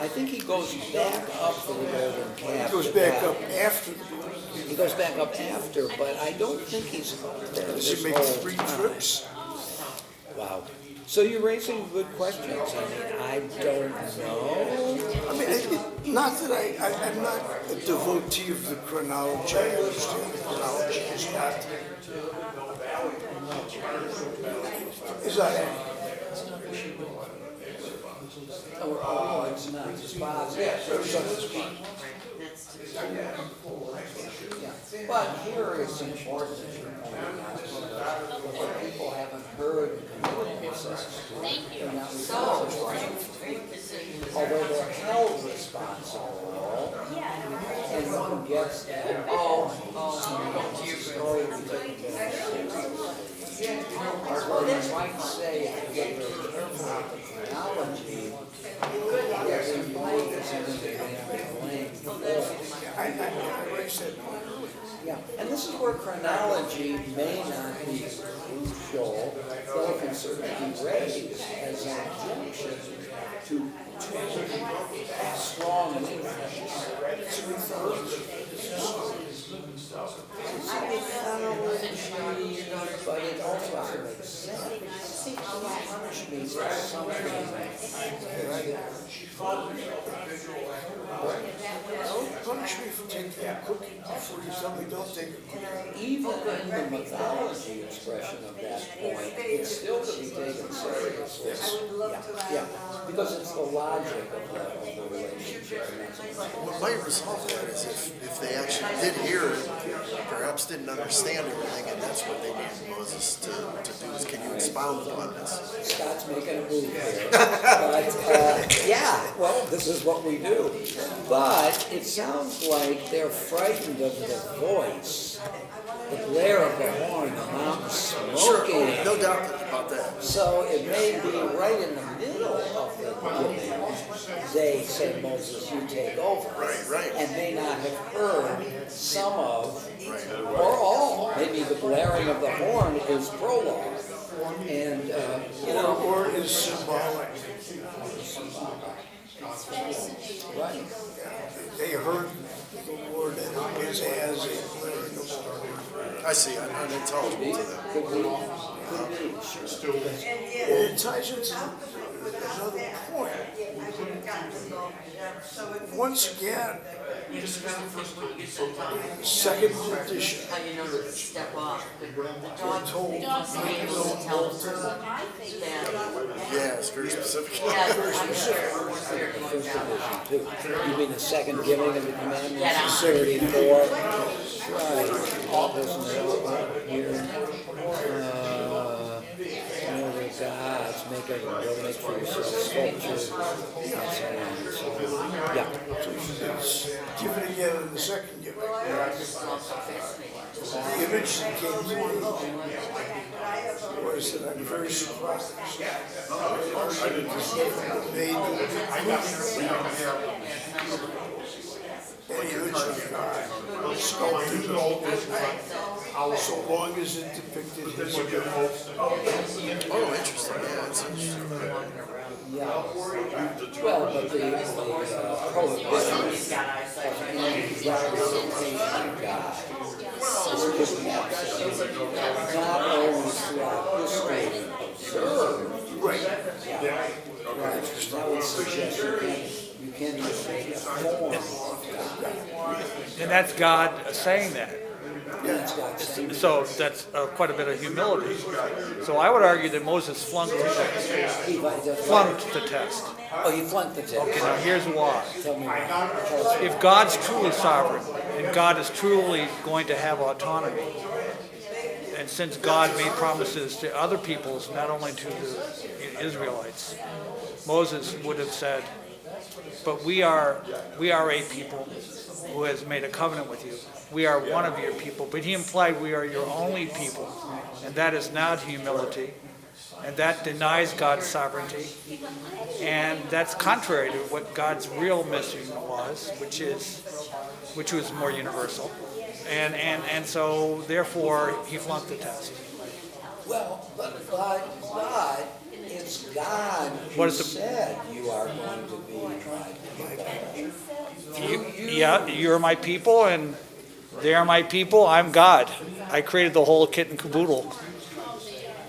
I think he goes back up for the golden calf. He goes back up after the golden calf. He goes back up after, but I don't think he's there Does this he make whole 3 time. trips? Wow. So you're raising good questions. I mean, I don't know. I mean, not that I'm not a devotee of the chronology. I understand the chronology is not. Is that? Oh, it's not. It's positive. Yeah. But here it's important that you point out what people haven't heard the commitments. Thank you. They're not responsible. Although they're held responsible, and one gets that. Story we take although you might say, if you get very careful with the chronology, there's a point that's in the Rabbi Klein. Yeah, and this is where chronology may not be crucial, but it can certainly be raised as an objection to strong influence. But it also has to make sense. Punish means there's something. Don't punish me for taking a cookie before you tell me don't take a cookie. Even in the mythology expression of that point, it still could be taken seriously. Yeah, because it's the logic of the relationship. What might resolve that is if they actually did hear it, perhaps didn't understand everything, and that's what they needed Moses to do, is can you expound upon this? Scott's making a move here. But, yeah, well, this is what we do. But it sounds like they're frightened of the voice, the glare of the horn, the mountain smoking. No doubt about that. So it may be right in the middle of the giving. They say, Moses, you take over. Right. And may not have heard some of, or all. Maybe the blaring of the horn is prologue. And, Or is symbolic. Right. They heard the Lord and his as a blaring of the horn. I see, I'm intelligible to that. Could be, sure. And it ties into another point. Once again, second edition, How you know to step off. The dog told be able to tell us that. Yeah, it's very specific. Yeah, I'm sure once they're going down. You mean the second giving of the commandments? Get out. 34. Right. Isn't it here? Know the gods, make for yourself sculpture. Yeah. it's given again in the second giving. The image that came to me was that I'm very surprised. They an image of God sculpted so long as it depicted his good. Oh, interesting, yeah, it's interesting. Yeah. Well, but the prohibition of any representation of God is just not always throughout history Right. Right, that would suggest you can't even make a form of God. And that's God saying that. Yeah. That's God's saying. So that's quite a bit of humility. So I would argue that Moses flunked the test. He Flunked the test. Oh, he flunked the test. Okay, now here's why. Tell me why. Tell us why. If God's truly sovereign, and God is truly going to have autonomy, and since God made promises to other peoples, not only to the Israelites, Moses would have said, but we are a people who has made a covenant with you. We are one of your people. But he implied we are your only people. And that is not humility. And that denies God's sovereignty. And that's contrary to what God's real mission was, which was more universal. And so therefore he flunked the test. Well, but it's God who said you are going to be my people. You're my people and they are my people. I'm God. I created the whole kit and caboodle.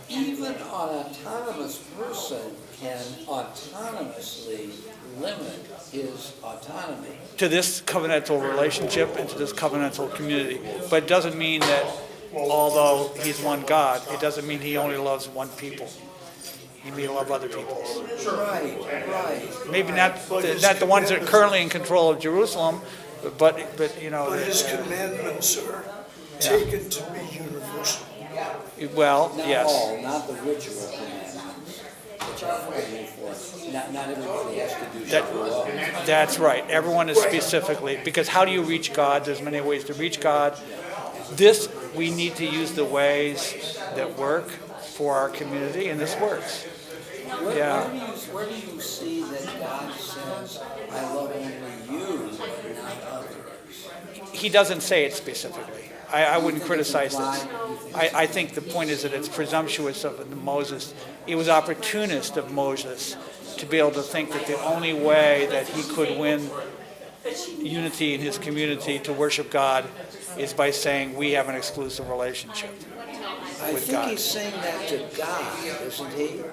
Even an autonomous person can autonomously limit his autonomy. To this covenantal relationship and to this covenantal community. But it doesn't mean that although he's one God, it doesn't mean he only loves one people. He may love other peoples. Right. Maybe not the ones that are currently in control of Jerusalem, but you know. But his commandments are taken to be universal. Well, Not yes. all, not the ritual commandments, which are fighting for. Not everybody has to do Shavuot. That's right. Everyone is specifically, because how do you reach God? There's many ways to reach God. We need to use the ways that work for our community, and this works. Where do you see that God says, I love only you, but not others? He doesn't say it specifically. I wouldn't criticize this. I think the point is that it's presumptuous of Moses. It was opportunist of Moses to be able to think that the only way that he could win unity in his community to worship God is by saying we have an exclusive relationship with God. I think he's saying that to God, isn't he?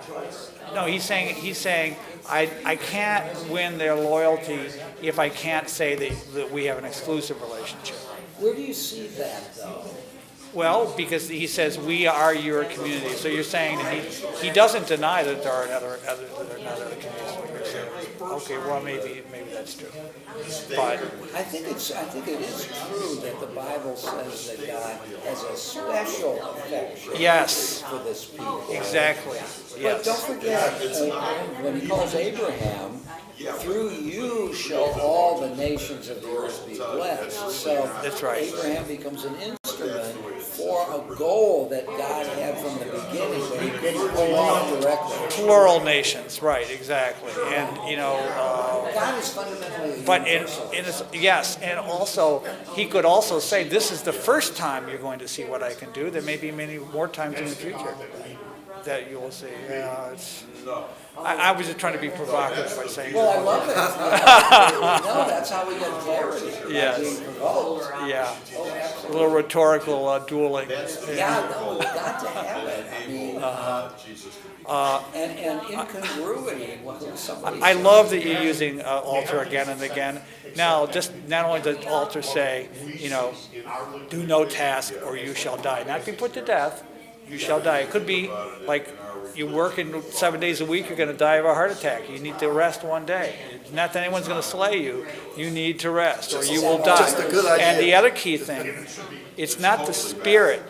No, he's saying I can't win their loyalty if I can't say that we have an exclusive relationship. Where do you see that, though? Well, because he says we are your community. So you're saying that he doesn't deny that there are other communities. Okay, well maybe that's true. But I think it is true that the Bible says that God has a special affection for this people. Exactly. Yes. But don't forget, when he calls Abraham, through you shall all the nations of the earth be blessed. So that's right. Abraham becomes an instrument for a goal that God had from the beginning, but he couldn't pull off directly. Plural nations, right? Exactly. And God is fundamentally but universal. yes, and also he could also say, "This is the first time you're going to see what I can do. There may be many more times in the future that you will see." I was just trying to be provocative by saying. Well, I love it. No, that's how we get clarity. Yes. Being provoked. Yeah. Oh, A little rhetorical dueling. Yeah, no, we've got to have it. I mean, and incongruity. I love that you're using altar again and again. Now, just not only does altar say, do no task or you shall die. Not be put to death, you shall die. It could be like you work 7 days a week, you're going to die of a heart attack. You need to rest one day. It's not that anyone's going to slay you. You need to rest or you will die. Just a good idea. And the other key thing, it's not the spirit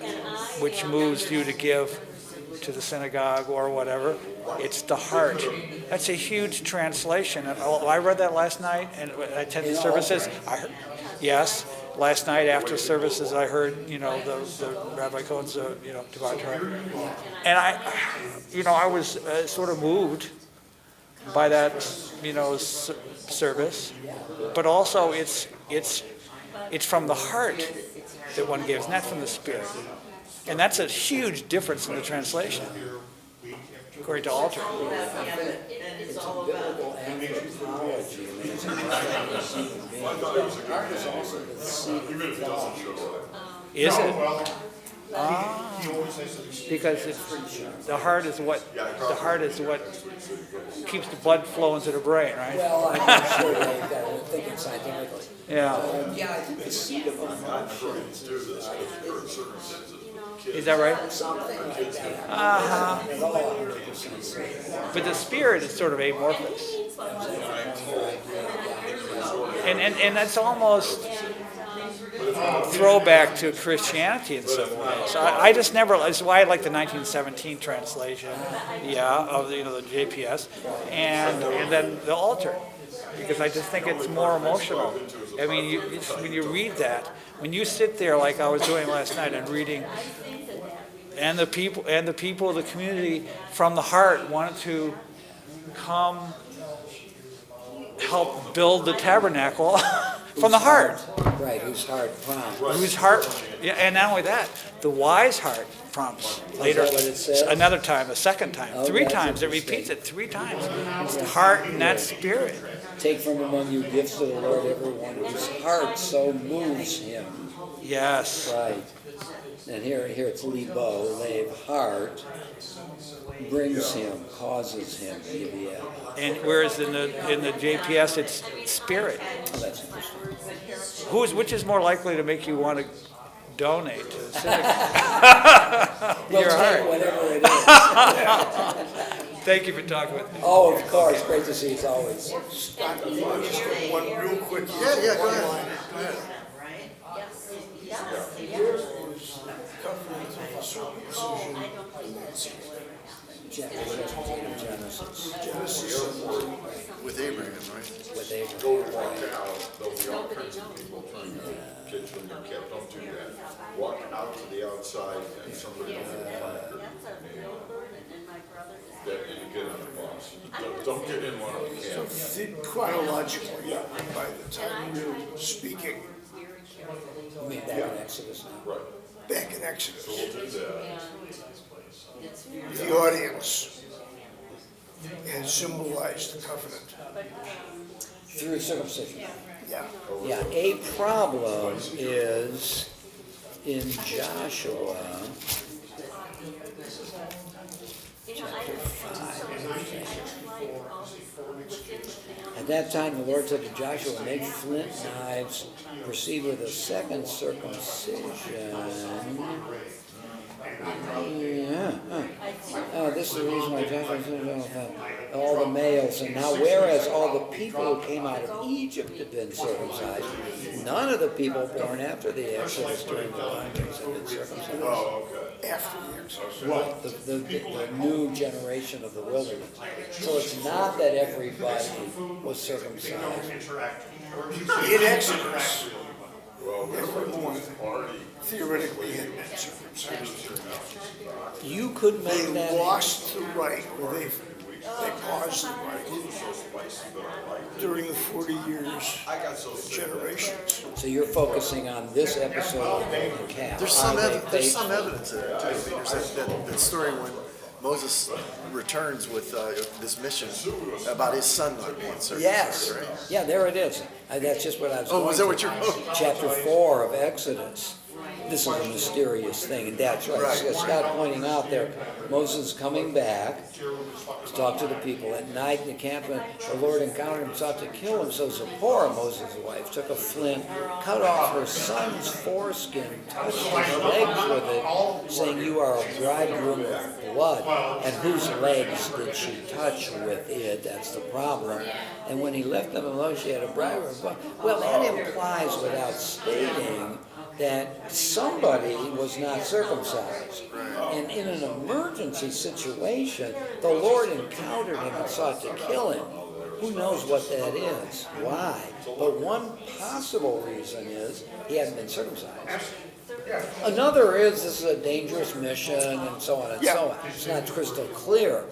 which moves you to give to the synagogue or whatever. It's the heart. That's a huge translation. And I read that last night and I attended services. Yes. Last night after services, I heard, the Rabbi Klein's, Torah Study. And I was sort of moved by that, service. But also it's from the heart that one gives, not from the spirit. And that's a huge difference in the translation, according to altar. It's a biblical anthropology. Art is also the seed of God. Is it? He always has to be. Because the heart is what keeps the blood flowing to the brain, right? Well, I'm not sure that we're thinking scientifically. Yeah. Yeah, I think the seed of emotions Do this with current circumstances. Is that right? something like that. Uh-huh. At all 100%. But the spirit is sort of amorphous. And that's almost throwback to Christianity in some ways. I just never, that's why I like the 1917 translation, of the JPS, and then the altar, because I just think it's more emotional. I mean, when you read that, when you sit there like I was doing last night and reading, and the people of the community from the heart wanted to come help build the tabernacle from the heart. Right, whose heart prompts. Whose heart, yeah, and not only that, the wise heart prompts later. Is that what it says? Another time, a second time, Oh, 3 that's times. It interesting. repeats it 3 times. It's the heart and that spirit. Take from among you gifts to the Lord, everyone whose heart so moves him. Yes. Right. And here it's libo, lave, heart, brings him, causes him, yeah. And whereas in the JPS, it's spirit. Oh, that's interesting. Which is more likely to make you want to donate to the civic? We'll Your take heart. whatever it is. Thank you for talking with me. Oh, of course, great to see you as always. Scott, just one real quick. Yeah, go ahead. Yours was covenant of circumcision. Chapter 17 of Genesis. Genesis. With Abraham, right? With Go Abraham. walk out, there'll be all kinds of people trying to catch them, you can't, don't do that. Walk out to the outside and somebody will get a that you get on the bus. Don't get in one of the cabs. Chronologically, by the time you're speaking, I mean, back in Exodus now. Right. back in Exodus, So we'll do that. the audience has symbolized the covenant. Through circumcision. Yeah. Yeah, a problem is in Joshua, chapter 5. At that time, the Lord said to Joshua, make flint knives, proceed with a second circumcision. This is the reason why Joshua said all the males. And now, whereas all the people who came out of Egypt had been circumcised, none of the people born after the Exodus during the wanderings had been circumcised. Oh, okay. After the Exodus. Right, the new generation of the wilderness. So it's not that everybody was circumcised. In Exodus, Well, everyone already, theoretically had been circumcised. You could make They that. lost the right, or they paused the right during the 40 years, generations. So you're focusing on this episode of the calf. There's some evidence there too. I mean, there's that story when Moses returns with this mission about his son not being circumcised, Yes. right? Yeah, there it is. That's just what I was Oh, was that going what to. you're? Chapter 4 of Exodus. This is a mysterious thing, and that's right. Right. Scott pointing out there, Moses coming back to talk to the people. At night in the encampment, the Lord encountered him, sought to kill him. So Zipporah, Moses' wife, took a flint, cut off her son's foreskin, touched his legs with it, saying, you are a bridegroom of blood. And whose legs did she touch with it? That's the problem. And when he left them alone, she had a bridegroom of blood. Well, that implies, without stating, that somebody was not circumcised. And in an emergency situation, the Lord encountered him and sought to kill him. Who knows what that is? Why? But one possible reason is he hadn't been circumcised. Another is this is a dangerous mission and so on and so on. It's not crystal clear.